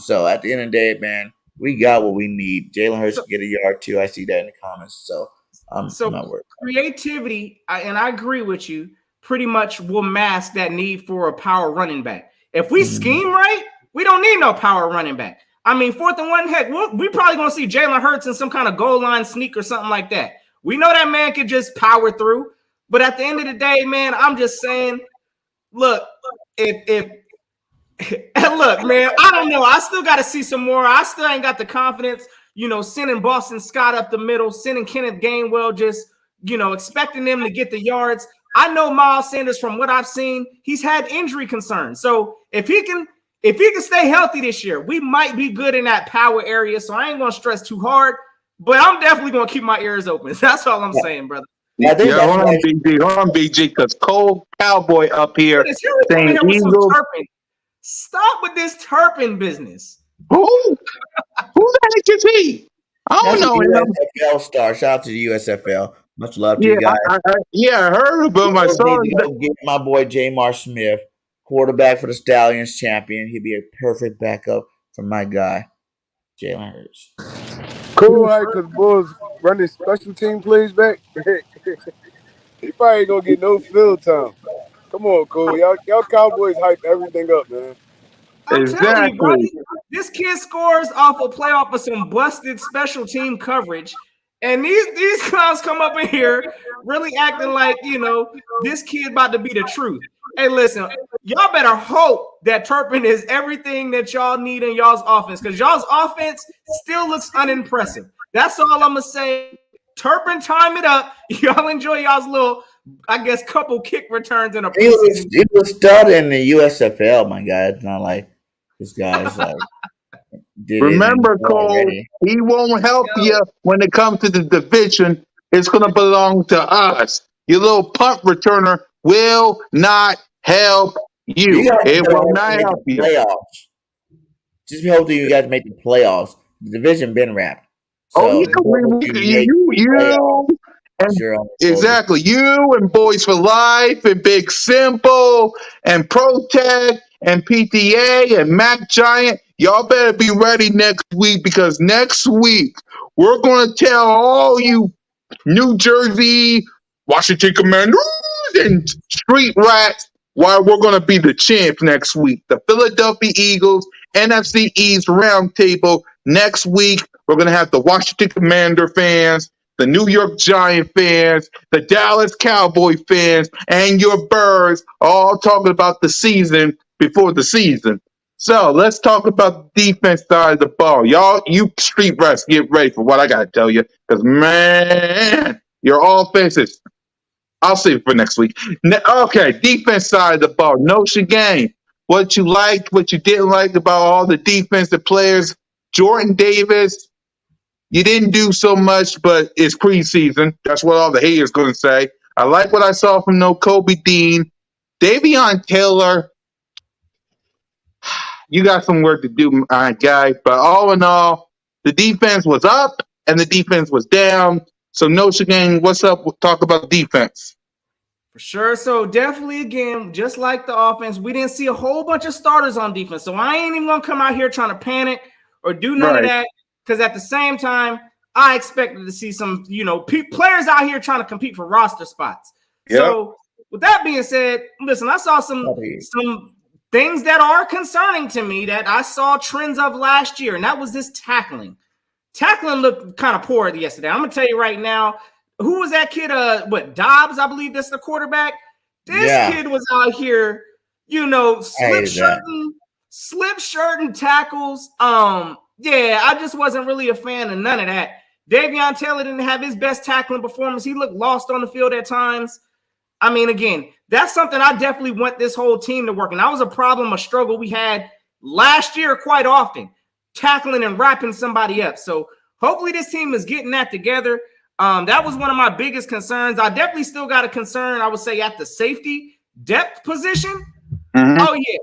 So at the end of the day, man, we got what we need. Jalen Hurts can get a yard too. I see that in the comments. So I'm not worried. Creativity, and I agree with you, pretty much will mask that need for a power running back. If we scheme right, we don't need no power running back. 4th and 1, heck, we probably going to see Jalen Hurts in some kind of goal line sneak or something like that. We know that man can just power through. But at the end of the day, man, I'm just saying, look, if look, man, I don't know. I still got to see some more. I still ain't got the confidence, sending Boston Scott up the middle, sending Kenneth Gainwell, just, expecting them to get the yards. I know Miles Sanders, from what I've seen, he's had injury concerns. So if he can stay healthy this year, we might be good in that power area. So I ain't going to stress too hard. But I'm definitely going to keep my ears open. That's all I'm saying, brother. Yeah, hold on, BG, because Cole Cowboy up here saying Eagles. Stop with this Turpin business. Who the heck is he? I don't know him. USFL star. Shout out to the USFL. Much love to you guys. I heard about my son. Get my boy Jamar Smith, quarterback for the Stallions champion. He'd be a perfect backup for my guy, Jalen Hurts. Cool, right? Because Bulls running special team plays back. He probably ain't gonna get no field time. Come on, Cole. Y'all Cowboys hype everything up, man. I'm telling you, bro, Exactly. this kid scores off a playoff of some busted special team coverage. And these clowns come up in here really acting like, this kid about to be the truth. Hey, listen, y'all better hope that Turpin is everything that y'all need in y'all's offense, because y'all's offense still looks unimpressive. That's all I'm going to say. Turpin, time it up. Y'all enjoy y'all's little, I guess, couple kick returns in a preseason. He was stud in the USFL, my guy. It's not like this guy's like did it in Remember, the Cole, already. he won't help you when it comes to the division. It's going to belong to us. Your little punt returner will not help You you. guys It better will hope to not make help the you. playoffs. Just be hoping you guys make the playoffs. The division been wrapped. Oh So yeah, the goal is to make the you playoffs. and Sure on the exactly you and Boys for Life and Big Simple and Protect and PTA and Mac Giant. Y'all better be ready next week, because next week we're going to tell all you New Jersey, Washington Commanders, and Street Rats why we're going to be the champs next week. The Philadelphia Eagles NFC East Roundtable next week. We're going to have the Washington Commander fans, the New York Giant fans, the Dallas Cowboy fans, and your birds all talking about the season before the season. So let's talk about the defense side of the ball. Y'all, you street rats, get ready for what I got to tell you. Because, man, your offense is, I'll save it for next week. Okay, defense side of the ball. Notion game. What you liked, what you didn't like about all the defensive players. Jordan Davis, you didn't do so much, but it's preseason. That's what all the haters going to say. I like what I saw from No Kobe Dean. Davion Taylor, you got some work to do, my guy. But all in all, the defense was up and the defense was down. So, no Gang, what's up? We'll talk about the defense. For sure. So definitely, again, just like the offense, we didn't see a whole bunch of starters on defense. So I ain't even gonna come out here trying to panic or do none of Right. that. Because at the same time, I expected to see some, players out here trying to compete for roster spots. Yep. So with that being said, listen, I saw some things that are concerning to me that I saw trends of last year, and that was this tackling. Tackling looked kind of poor yesterday. I'm gonna tell you right now. Who was that kid? Dobbs, I believe that's the quarterback. This kid was out here, slip shirting tackles. Yeah, I just wasn't really a fan of none of that. Davion Taylor didn't have his best tackling performance. He looked lost on the field at times. I mean, again, that's something I definitely want this whole team to work. And that was a problem, a struggle we had last year quite often, tackling and wrapping somebody up. So hopefully this team is getting that together. That was one of my biggest concerns. I definitely still got a concern, I would say, at the safety depth position. Mm-hmm. Oh, yeah.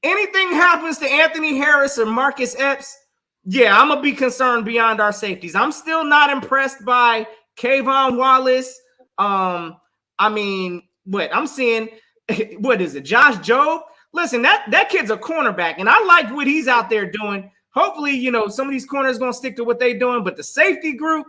Anything happens to Anthony Harris or Marcus Epps, yeah, I'm going to be concerned beyond our safeties. I'm still not impressed by Kayvon Wallace. I'm seeing, what is it, Josh Jobe? Listen, that kid's a cornerback, and I like what he's out there doing. Hopefully, some of these corners going to stick to what they're doing, but the safety group,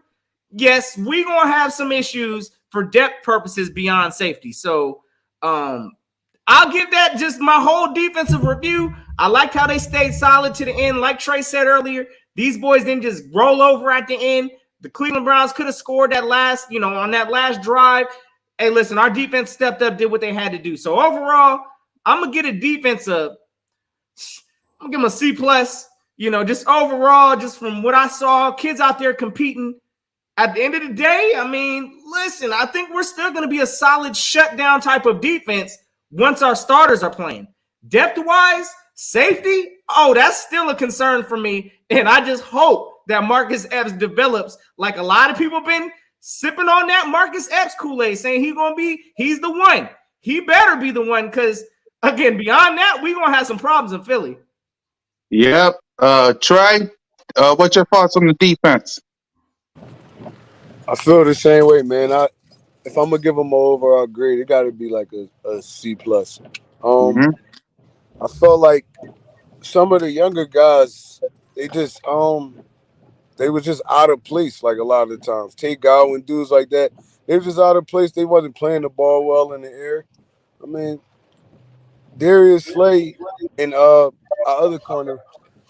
yes, we're going to have some issues for depth purposes beyond safety. So I'll give that just my whole defensive review. I liked how they stayed solid to the end. Like Trey said earlier, these boys didn't just roll over at the end. The Cleveland Browns could have scored that last, on that last drive. Hey, listen, our defense stepped up, did what they had to do. So overall, I'm going to get a defense I'm going to give them a C+. Just overall, just from what I saw, kids out there competing. At the end of the day, I mean, listen, I think we're still going to be a solid shutdown type of defense once our starters are playing. Depth-wise, safety, that's still a concern for me. And I just hope that Marcus Epps develops like a lot of people been sipping on that Marcus Epps Kool-Aid, saying he's the one. He better be the one, because, again, beyond that, we're going to have some problems in Philly. Yep. Trey, what's your thoughts on the defense? I feel the same way, man. If I'm gonna give them an overall grade, it got to be like a C+. Mm-hmm. I felt like some of the younger guys, they were just out of place, like a lot of the times. Tate Godwin, dudes like that, they were just out of place. They wasn't playing the ball well in the air. I mean, Darius Slade and our other corner.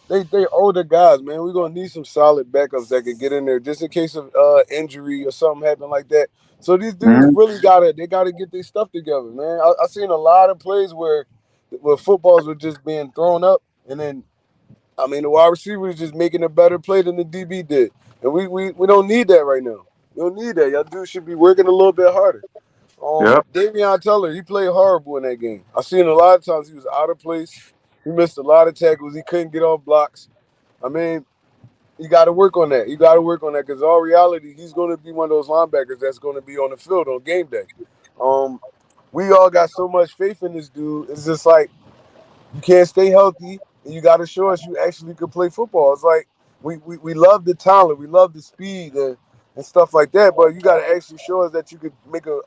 They older guys, man. We're gonna need some solid backups that can get in there just in case of injury or something happen like that. So these dudes Mhm. really gotta get their stuff together, man. I seen a lot of plays where footballs were just being thrown up, and then I mean the wide receiver was just making a better play than the DB did, and we don't need that right now. We don't need that. Y'all dudes should be working a little bit harder. Yep. Davion Teller, he played horrible in that game. I seen a lot of times he was out of place. He missed a lot of tackles. He couldn't get off blocks. I mean, you got to work on that. You got to work on that because all reality, he's going to be one of those linebackers that's going to be on the field on game day. Um, we all got so much faith in this dude. It's just like you can't stay healthy, and you got to show us you actually could play football. It's like we love the talent, we love the speed and stuff like that, but you got to actually show us that you could make a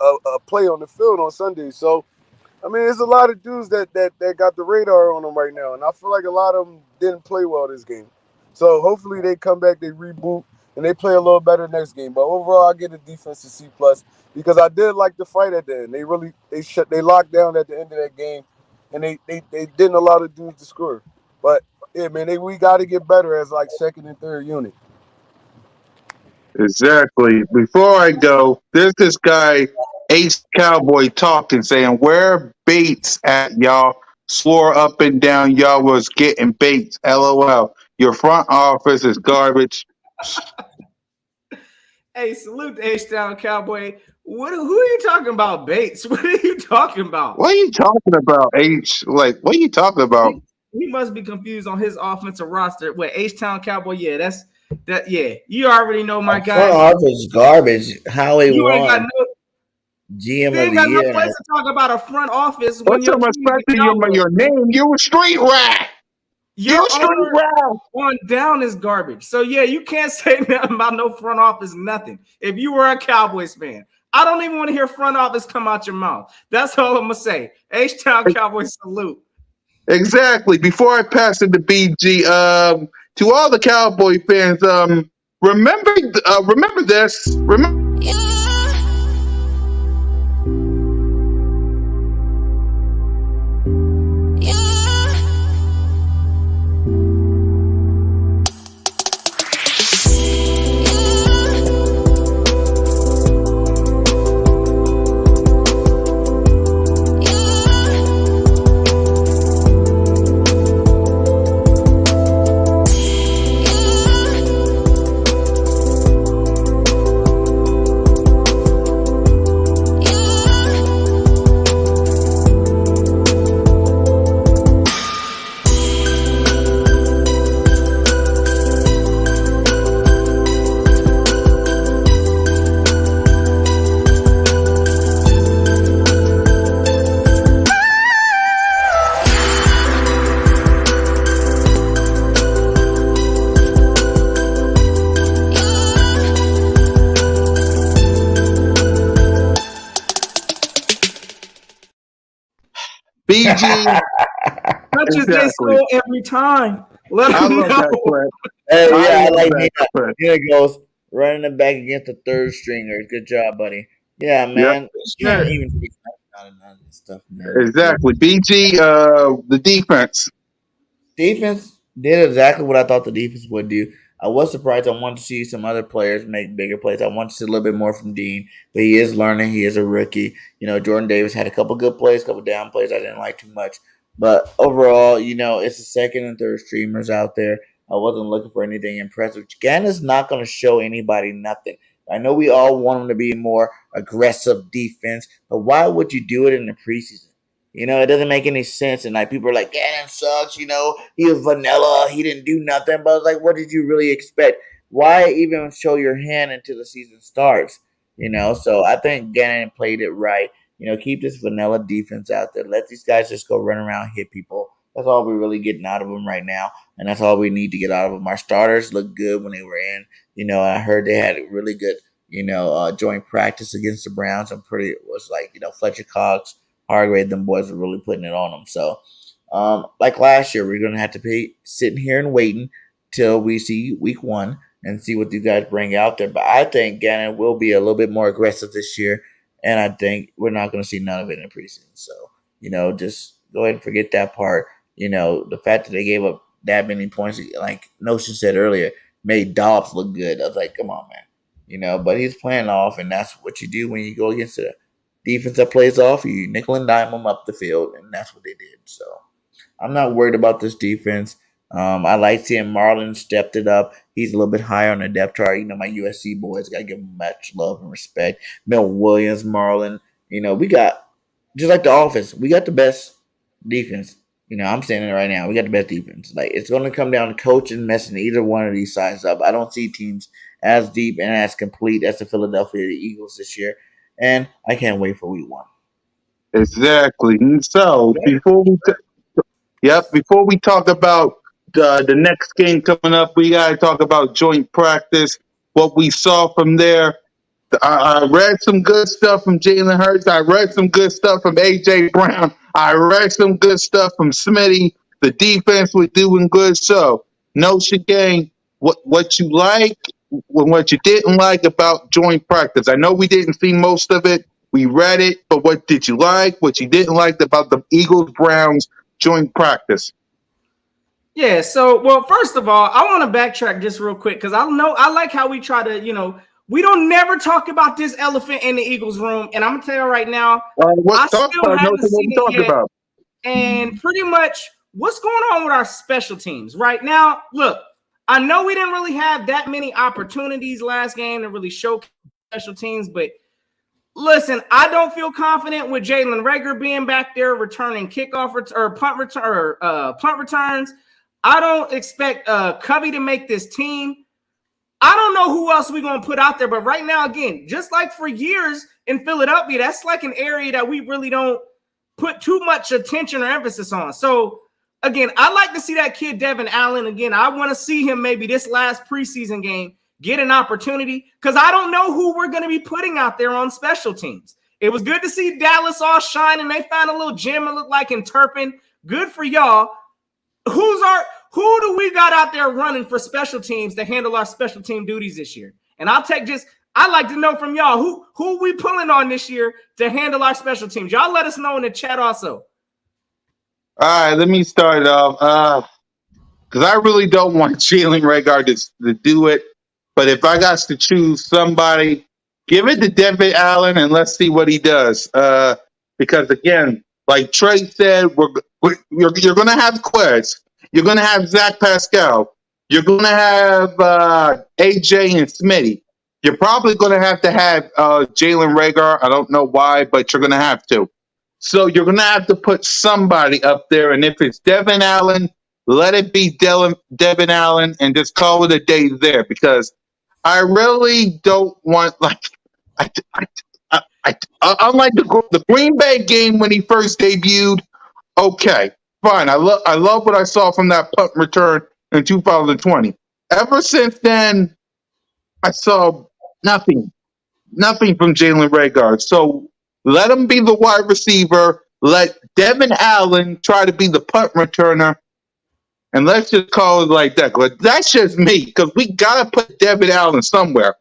play on the field on Sunday. So I mean, there's a lot of dudes that got the radar on them right now, and I feel like a lot of them didn't play well this game. So hopefully they come back, they reboot, and they play a little better next game. But overall, I get a defense to C+ because I did like the fight at the end. They locked down at the end of that game, and they didn't allow the dudes to score. But yeah, man, we got to get better as like second and third unit. Exactly. Before I go, there's this guy, Ace Cowboy, talking, saying, "Where Bates at, y'all? Swore up and down y'all was getting Bates. LOL. Your front office is garbage." Hey, salute to H Town Cowboy. Who are you talking about, Bates? What are you talking about? What are you talking about, H? Like, what are you talking about? He, he must be confused on his offensive roster. What H Town Cowboy? Yeah, that's that. Yeah, you already know Our my front guy. office is garbage. Howie You ain't got won no. GM They of ain't the got no year, and place to talk about a front office when Put your some team's respect the to Cowboys. your name. You a street rat. You Your a street owner rat. on down is garbage. So yeah, you can't say nothing about no front office, nothing. If you were a Cowboys fan, I don't even want to hear front office come out your mouth. That's all I'm gonna say. H Town Cowboys salute. Exactly. Before I pass it to BG, to all the Cowboy fans, remember this. Remember. BG, Touches they exactly. score every time. Let I them love know. that clip. hey, I yeah, I love like that Nina. clip. Here it goes, running it back against the third stringers. Good job, buddy. Yeah, Yep, man. You can't Sure. even take none of this stuff, man. exactly. BG, the defense. Defense did exactly what I thought the defense would do. I was surprised. I wanted to see some other players make bigger plays. I wanted to see a little bit more from Dean, but he is learning. He is a rookie. You know, Jordan Davis had a couple good plays, a couple down plays I didn't like too much. But overall, you know, it's the second and third streamers out there. I wasn't looking for anything impressive. Ganna's not going to show anybody nothing. I know we all want him to be more aggressive defense, but why would you do it in the preseason? You know, it doesn't make any sense. And like people are like, Gannon sucks, you know, he was vanilla, he didn't do nothing. But like, what did you really expect? Why even show your hand until the season starts? You know, so I think Gannon played it right. You know, keep this vanilla defense out there. Let these guys just go run around, hit people. That's all we're really getting out of them right now. And that's all we need to get out of them. Our starters looked good when they were in. You know, I heard they had a really good, joint practice against the Browns. I'm pretty, it was like, Fletcher Cox, Hargrave, them boys are really putting it on them. So, like last year, we're gonna have to be sitting here and waiting till we see week one and see what these guys bring out there. But I think Gannon will be a little bit more aggressive this year, and I think we're not gonna see none of it in preseason. So, just go ahead and forget that part. The fact that they gave up that many points, like Notion said earlier, made Dobbs look good. I was like, come on, man. But he's playing off, and that's what you do when you go against a defense that plays off. You nickel and dime them up the field, and that's what they did. So I'm not worried about this defense. I like seeing Marlon stepped it up. He's a little bit higher on the depth chart. My USC boys got to give him much love and respect. Mel Williams, Marlon. We got, just like the offense, we got the best defense. I'm saying it right now. We got the best defense. Like, it's going to come down to coaching, messing either one of these sides up. I don't see teams as deep and as complete as the Philadelphia Eagles this year, and I can't wait for week 1. Exactly. And so before we talk about the next game coming up, we got to talk about joint practice. What we saw from there. I read some good stuff from Jalen Hurts. I read some good stuff from AJ Brown. I read some good stuff from Smitty. The defense was doing good. So, Notion Gang, what you like and what you didn't like about joint practice. I know we didn't see most of it. We read it, but what did you like? What you didn't like about the Eagles Browns joint practice? Yeah, so well, first of all, I want to backtrack just real quick because I like how we try to, we don't never talk about this elephant in the Eagles room, and I'm gonna tell you right now, I still haven't seen it yet. About? And pretty much what's going on with our special teams right now. Look, I know we didn't really have that many opportunities last game to really show special teams, but listen, I don't feel confident with Jalen Reagor being back there returning kickoff or punt returns. I don't expect Covey to make this team. I don't know who else we're going to put out there, but right now, again, just like for years in Philadelphia, that's like an area that we really don't put too much attention or emphasis on. So, again, I like to see that kid Devin Allen. Again, I want to see him maybe this last preseason game get an opportunity because I don't know who we're going to be putting out there on special teams. It was good to see Dallas all shine, and they found a little gem it looked like in Turpin. Good for y'all. Who do we got out there running for special teams to handle our special team duties this year? And I'd like to know from y'all who we pulling on this year to handle our special teams. Y'all let us know in the chat also. All right, let me start off. Because I really don't want Jalen Reagor to do it. But if I got to choose somebody, give it to Devin Allen and let's see what he does. Because again, like Trey said, you're going to have Quez. You're going to have Zach Pascal. You're going to have AJ and Smitty. You're probably going to have Jalen Reagor. I don't know why, but you're going to have to. So you're going to have to put somebody up there. And if it's Devin Allen, let it be Devin Allen and just call it a day there because I really don't want unlike the Green Bay game when he first debuted. Okay, fine. I love what I saw from that punt return in 2020. Ever since then, I saw nothing from Jalen Reagor. So let him be the wide receiver. Let Devin Allen try to be the punt returner. And let's just call it like that. But that's just me, because we got to put Devin Allen somewhere.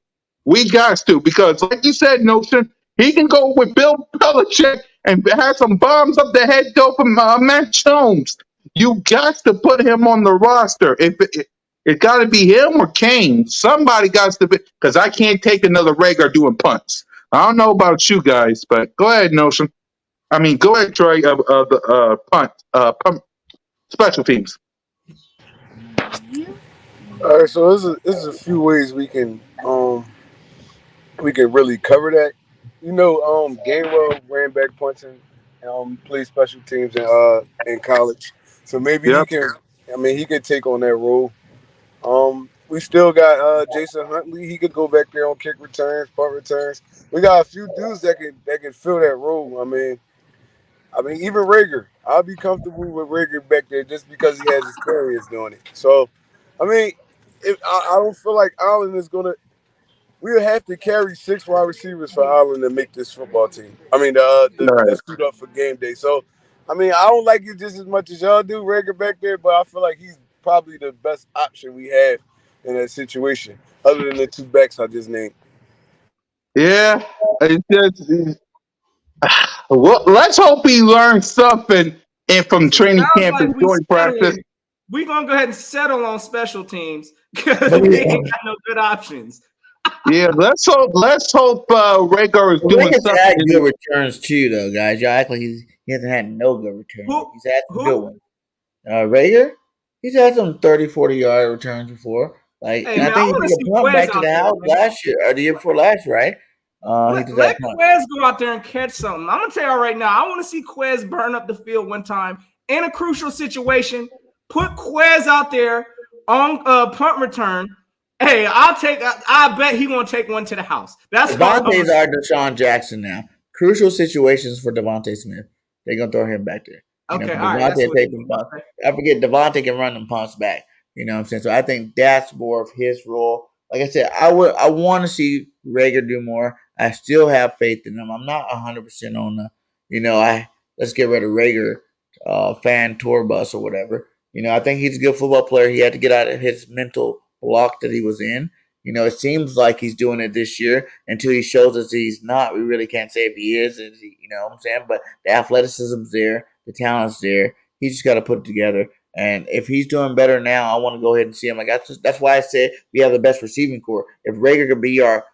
We got to, because like you said, Notion, he can go with Bill Belichick and have some bombs up the head though from Matt Jones. You got to put him on the roster. It got to be him or Kane. Somebody got to be, because I can't take another Reagor doing punts. I don't know about you guys, but go ahead, Notion. Go ahead, Troy. Punt special teams. All right, so this is a few ways we can really cover that. Gainwell ran back punting, played special teams in college, so maybe Yep. he can take on that role. We still got Jason Huntley. He could go back there on kick returns, punt returns. We got a few dudes that can fill that role. Even Reagor. I'll be comfortable with Reagor back there just because he has experience doing it. So, I don't feel like Allen is gonna. We'll have to carry 6 wide receivers for Allen to make this football team. To suit up for game day. So, I don't like it just as much as y'all do, Reagor back there, but I feel like he's probably the best option we have in that situation, other than the 2 backs I just named. Yeah, well, let's hope he learns something and from So it training sounds camp like and joint practice. we gonna go ahead and settle on special teams because But we ain't got no good options. Yeah, let's hope Rager is doing Rager's had something. good returns too, though, guys. Y'all act like he hasn't had no good returns. Who He's had some good who? ones. Rager, he's had some 30, 40-yard returns before. Like, Hey and I man, I think he want to took see a punt Quez back to out the there, house man. last year, or the year before last, right? He took that Let punt. Quez go out there and catch something. I'm gonna tell y'all right now. I want to see Quez burn up the field one time in a crucial situation. Put Quez out there on punt return. Hey, I'll take. I bet he gonna take one to the house. That's all I'm gonna Devontae's our Deshaun Jackson now. Crucial situations for Devontae Smith. They're gonna throw him back there. say. Okay, Because all right. That's Devontae what. take them punts. Okay. I forget Devontae can run them punts back. You know what I'm saying? So I think that's more of his role. Like I said, I want to see Rager do more. I still have faith in him. I'm not 100% on the, I let's get rid of Rager fan tour bus or whatever. I think he's a good football player. He had to get out of his mental block that he was in. It seems like he's doing it this year. Until he shows us he's not, we really can't say if he is. You know what I'm saying? But the athleticism's there, the talent's there. He just got to put it together. And if he's doing better now, I want to go ahead and see him. Like that's why I said we have the best receiving core. If Rager could be our,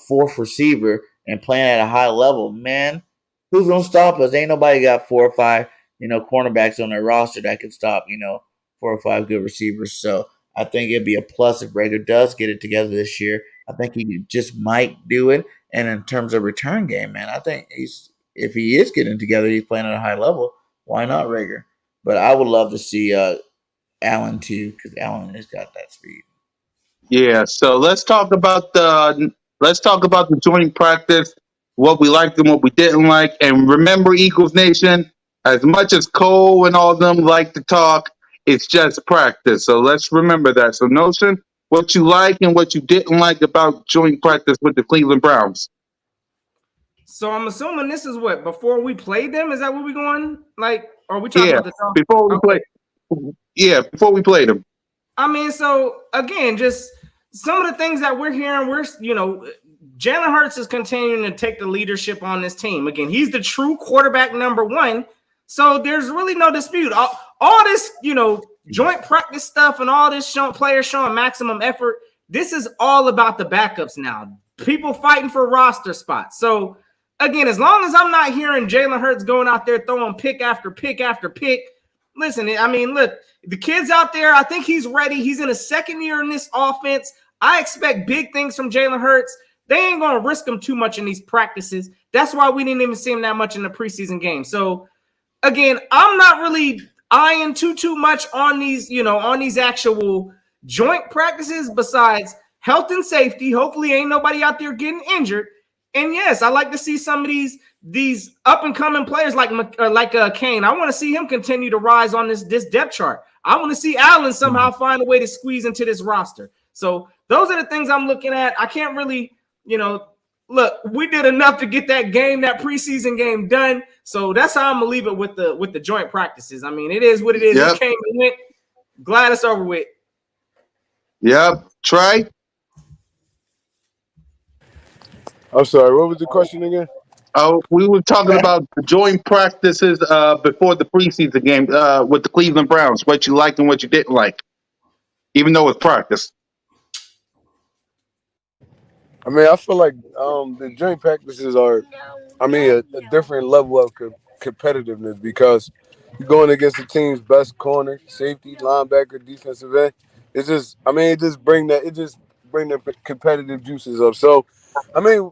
fourth receiver and playing at a high level, man, who's gonna stop us? Ain't nobody got 4 or 5, cornerbacks on their roster that can stop, 4 or 5 good receivers. So I think it'd be a plus if Rager does get it together this year. I think he just might do it. And in terms of return game, man, I think if he is getting together, he's playing at a high level. Why not Rager? But I would love to see Allen too, because Allen has got that speed. Yeah, so let's talk about the joint practice, what we liked and what we didn't like, and remember, Eagles Nation, as much as Cole and all of them like to talk, it's just practice. So let's remember that. So Notion, what you like and what you didn't like about joint practice with the Cleveland Browns. So I'm assuming this is what before we played them. Is that what we going? Like, are we talking Yeah, about the dog? before we play. Okay. Yeah, before we played them. I mean, so again, just some of the things that we're hearing, Jalen Hurts is continuing to take the leadership on this team. Again, he's the true quarterback number one. So there's really no dispute. All this, joint practice stuff and all this players showing maximum effort. This is all about the backups now. People fighting for roster spots. So again, as long as I'm not hearing Jalen Hurts going out there throwing pick after pick after pick, listen, I mean, look, the kid's out there. I think he's ready. He's in his second year in this offense. I expect big things from Jalen Hurts. They ain't going to risk him too much in these practices. That's why we didn't even see him that much in the preseason game. So, again, I'm not really eyeing too much on these, on these actual joint practices besides health and safety. Hopefully ain't nobody out there getting injured. And yes, I like to see some of these up and coming players like Kane. I want to see him continue to rise on this depth chart. I want to see Allen somehow find a way to squeeze into this roster. So those are the things I'm looking at. I can't really, look. We did enough to get that preseason game done. So that's how I'm gonna leave it with the joint practices. I mean, it is what it is. Yep. It came and went. Glad it's over with. Yep. Trey? I'm sorry. What was the question again? Oh, we were talking about the joint practices before the preseason game with the Cleveland Browns. What you liked and what you didn't like, even though it's practice. I mean, I feel like the joint practices are, a different level of competitiveness because you're going against the team's best corner, safety, linebacker, defensive end. It just bring the competitive juices up. So, I mean,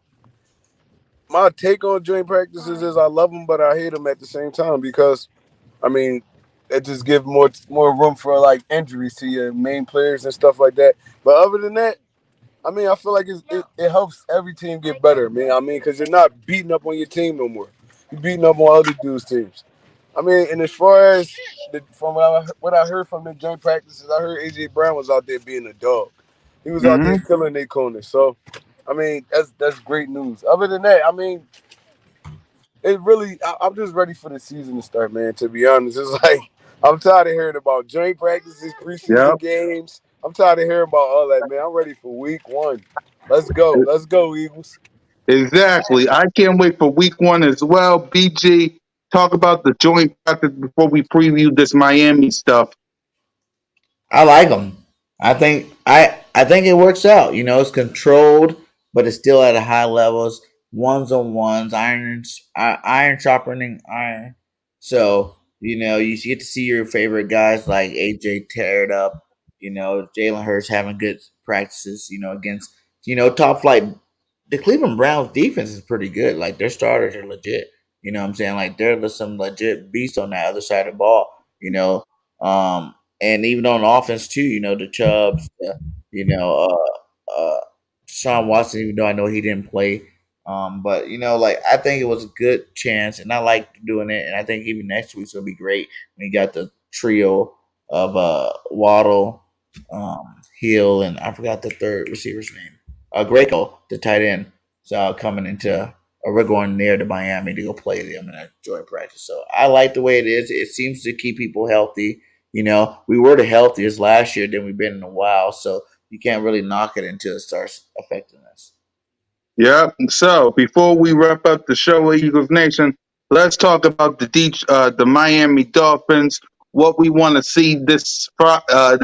my take on joint practices is I love them, but I hate them at the same time because, I mean, it just gives more room for like injuries to your main players and stuff like that. But other than that, I feel like it helps every team get better, man. Because you're not beating up on your team no more. You're beating up on other dudes' teams. And as far as from what I heard from the joint practices, I heard AJ Brown was out there being a dog. He was out there Hmm. killing their corners. So, that's great news. Other than that, I'm just ready for the season to start, man. To be honest, it's like I'm tired of hearing about joint practices, Yep. preseason games. I'm tired of hearing about all that, man. I'm ready for week one. Let's go, Eagles. Exactly. I can't wait for week one as well. BG, talk about the joint practice before we preview this Miami stuff? I like them. I think it works out. You know, it's controlled, but it's still at a high levels. Ones on ones, iron sharpening iron. So you know, you get to see your favorite guys like AJ tear it up. You know, Jalen Hurts having good practices. You know, against top flight. The Cleveland Browns defense is pretty good. Like their starters are legit. You know what I'm saying? Like there's some legit beasts on that other side of the ball. You know, and even on offense too. You know the Chubbs, you know, Deshaun Watson. Even though I know he didn't play, but you know, like I think it was a good chance, and I like doing it. And I think even next week's gonna be great. We got the trio of Waddle, Hill, and I forgot the third receiver's name. Greco, the tight end, so coming into. We're going there to Miami to go play them in a joint practice. So I like the way it is. It seems to keep people healthy. You know, we were the healthiest last year than we've been in a while, so you can't really knock it until it starts affecting us. Yep. So before we wrap up the show, Eagles Nation, let's talk about the Miami Dolphins. What we want to see this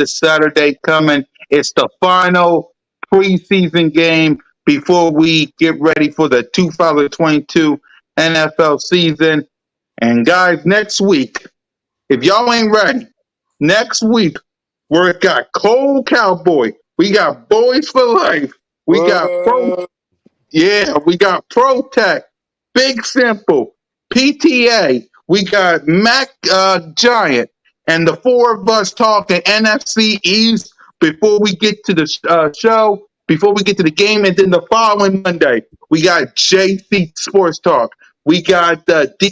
Saturday coming. It's the final preseason game before we get ready for the 2022 NFL season. And guys, next week, if y'all ain't ready, next week we got Cold Cowboy. We got Boys for Life. We got Pro What? yeah, we got Protect, Big Simple, PTA. We got Mac Giant, and the four of us talking NFC East before we get to the show, before we get to the game, and then the following Monday we got JC Sports Talk. We got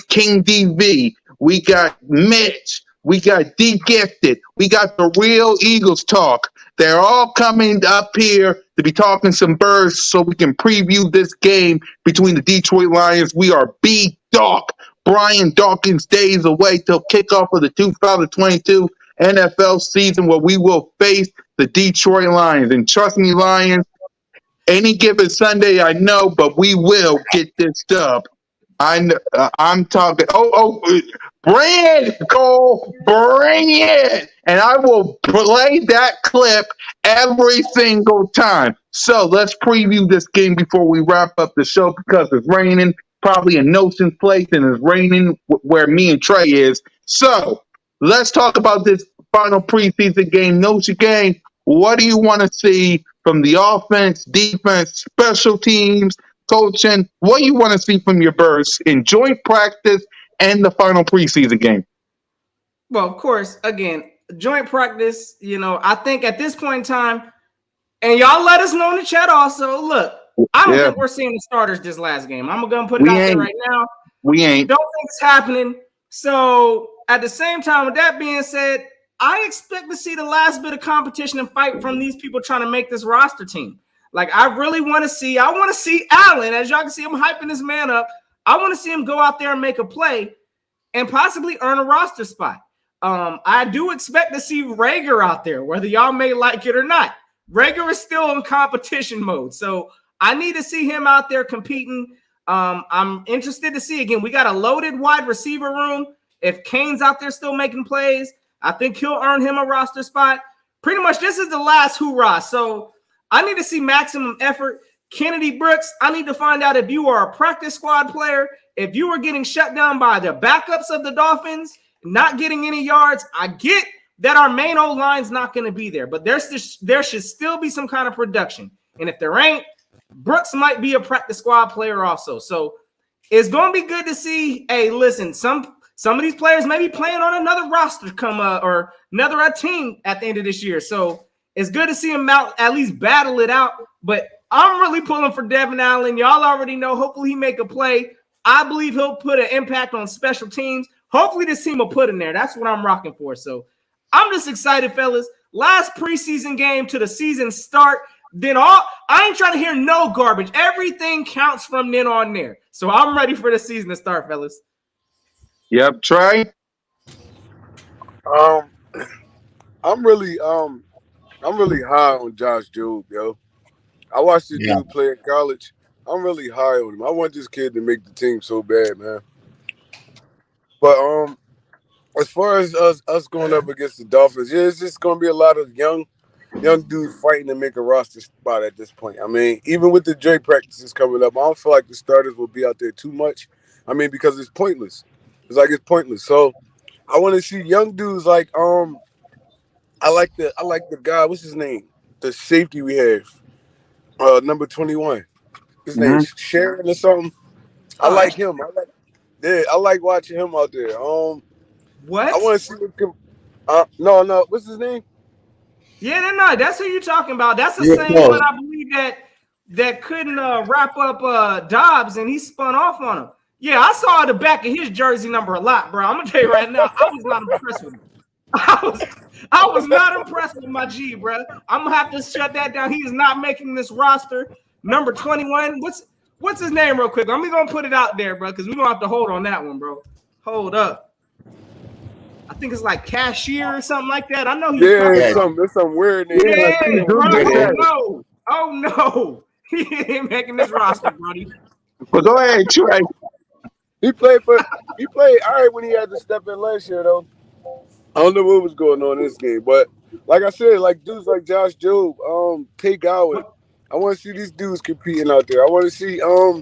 King DV. We got Mitch. We got D Gifted. We got the Real Eagles Talk. They're all coming up here to be talking some birds so we can preview this game between the Detroit Lions. We are B. Doc. Brian Dawkins days away till kickoff of the 2022 NFL season where we will face the Detroit Lions. And trust me, Lions, any given Sunday, I know, but we will get this dub. I'm talking. Bring it, Cole. Bring it, and I will play that clip every single time. So let's preview this game before we wrap up the show because it's raining, probably in Notion's place, and it's raining where me and Trey is. So let's talk about this final preseason game. Notion game. What do you want to see from the offense, defense, special teams? Coaching, what you want to see from your Birds in joint practice and the final preseason game? Well, of course, again, joint practice, I think at this point in time, and y'all let us know in the chat also, look, I don't Yeah, think we're seeing the starters this last game. I'm going to put it we out there ain't. right now. We ain't. Don't think it's happening. So at the same time, with that being said, I expect to see the last bit of competition and fight from these people trying to make this roster team. Like, I want to see Allen, as y'all can see, I'm hyping this man up. I want to see him go out there and make a play and possibly earn a roster spot. I do expect to see Rager out there, whether y'all may like it or not. Rager is still in competition mode. So I need to see him out there competing. I'm interested to see, again, we got a loaded wide receiver room. If Kane's out there still making plays, I think he'll earn him a roster spot. Pretty much this is the last hoorah. So I need to see maximum effort. Kennedy Brooks, I need to find out if you are a practice squad player, if you are getting shut down by the backups of the Dolphins, not getting any yards. I get that our main O-line's not going to be there, but there should still be some kind of production. And if there ain't, Brooks might be a practice squad player also. So it's going to be good to see, hey, listen, some of these players may be playing on another roster or another team at the end of this year. So it's good to see him out, at least battle it out. But I'm really pulling for Devin Allen. Y'all already know. Hopefully he make a play. I believe he'll put an impact on special teams. Hopefully this team will put in there. That's what I'm rocking for. So I'm just excited, fellas. Last preseason game to the season start. I ain't trying to hear no garbage. Everything counts from then on there. So I'm ready for the season to start, fellas. Yep, Trey. Um, I'm really high on Josh Jobe, yo. I watched this Yeah, dude play in college. I'm really high on him. I want this kid to make the team so bad, man. But as far as us going up against the Dolphins, yeah, it's just gonna be a lot of young dudes fighting to make a roster spot at this point. I mean, even with the Drake practices coming up, I don't feel like the starters will be out there too much. I mean, because it's pointless. It's pointless. So I want to see young dudes like I like the guy. What's his name? The safety we have, number 21. His name's Sharon or something. I Oh, like that's him. I like watching him out there. I what? want to see what. No. What's his name? Yeah, no, that's who you're talking about. That's the You're same one close. I believe that couldn't wrap up Dobbs and he spun off on him. Yeah, I saw the back of his jersey number a lot, bro. I'm gonna tell you right now, I was not impressed with him. I was not impressed with my G, bro. I'm gonna have to shut that down. He is not making this roster. Number 21. What's his name, real quick? I'm gonna put it out there, bro, because we're gonna have to hold on that one, bro. Hold up. I think it's like cashier or something like that. I know who you're Yeah, talking it's Yes. about. some weird name. Yeah, Yeah, see, bro. dude It just Oh said is. it. no. Oh no. He ain't making this roster, buddy. But go ahead, Trey. He played all right when he had to step in last year though. I don't know what was going on in this game, but like I said, like dudes like Josh Jobe, Tay Gowan, What? I want to see these dudes competing out there. I want to see. I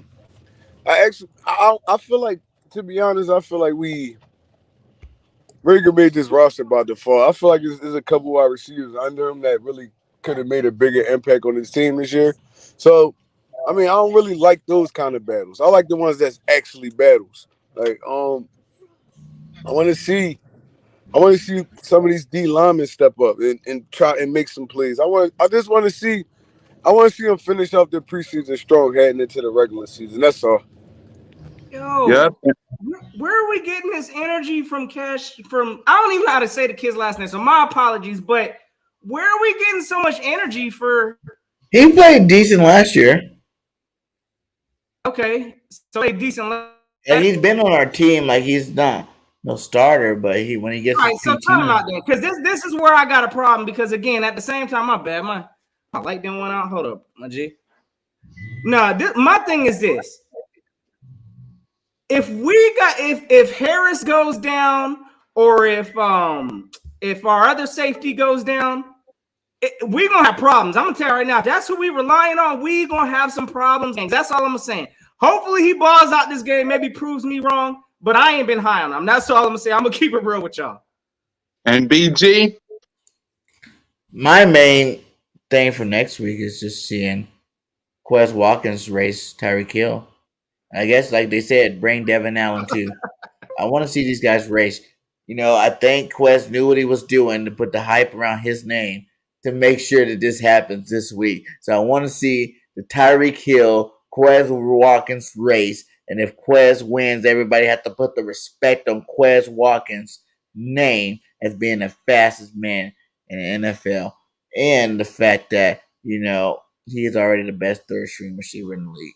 feel like, to be honest, I feel like Rager made this roster by default. I feel like there's a couple wide receivers under him that really could have made a bigger impact on his team this year. So, I mean, I don't really like those kind of battles. I like the ones that's actually battles. Like, I want to see. I want to see some of these D linemen step up and try and make some plays. I just want to see. I want to see them finish off their preseason strong heading into the regular season. That's all. Yep. Yo, where are we getting this energy from Cash? From I don't even know how to say the kid's last name, so my apologies. But where are we getting so much energy for? He played decent last year, Okay, so a decent. and he's been on our team. Like he's not no starter, but when he gets All his right, so time PT, out then, because this is where I got a problem. Because again, at the same time, my bad, my light didn't went out. Hold up, my G. No, my thing is this: if Harris goes down, or if our other safety goes down, we're gonna have problems. I'm gonna tell you right now. If that's who we relying on, we gonna have some problems. That's all I'm saying. Hopefully he balls out this game. Maybe proves me wrong, but I ain't been high on him. That's all I'm gonna say. I'm gonna keep it real with y'all. And BG, my main thing for next week is just seeing Quez Watkins race Tyreek Hill. I guess, like they said, bring Devin Allen too. I want to see these guys race. I think Quest knew what he was doing to put the hype around his name to make sure that this happens this week. So I want to see the Tyreek Hill, Quez Watkins race. And if Quez wins, everybody has to put the respect on Quez Watkins' name as being the fastest man in the NFL. And the fact that, he is already the best third string receiver in the league.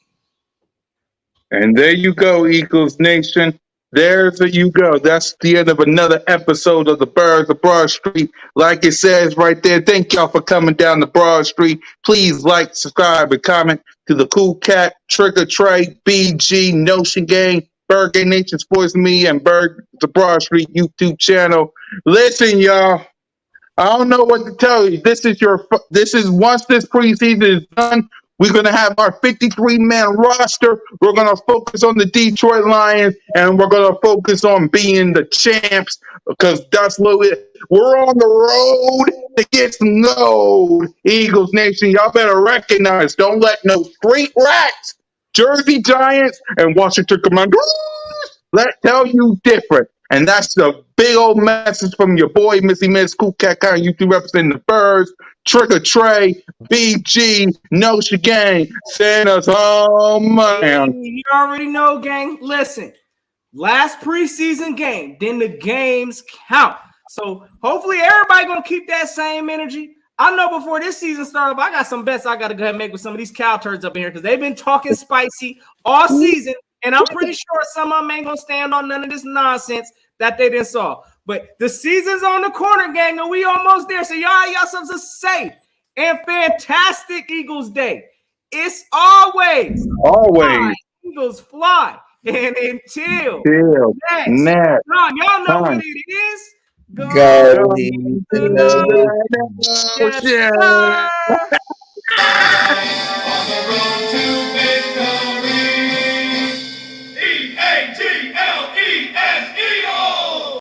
and there you go, Eagles Nation. There's you go. That's the end of another episode of the Birds of Broad Street. Like it says right there, thank y'all for coming down the Broad Street. Please like, subscribe, and comment to the Cool Cat, Trigger Trey, BG, Notion Gang, Bird Nation Sports Media, and Bird the Broad Street YouTube channel. Listen, y'all. I don't know what to tell you. This is once this preseason is done, we're gonna have our 53-man roster. We're gonna focus on the Detroit Lions, and we're gonna focus on being the champs because that's what we're on the road to get some gold. Eagles Nation, y'all better recognize. Don't let no street rats, Jersey Giants, and Washington Commanders tell you different. And that's the big old message from your boy, Missy Miss, Cool Cat Kind, YouTube representing the Birds, Trigger Trey, BG, Notion Gang, send us home, Hey, man. you already know, gang. Listen, last preseason game, then the games count. So hopefully everybody gonna keep that same energy. I know before this season started, I got some bets I gotta go ahead and make with some of these cow turds up in here because they've been talking spicy all season, and I'm pretty sure some of them ain't gonna stand on none of this nonsense that they didn't saw. But the season's on the corner, gang, and we almost there. So y'all yourselves a safe and fantastic Eagles day. It's always Always. Eagles fly. And until Till next next time, y'all know what time. it is. Go Go Go into to to the the the yes, ocean. sir.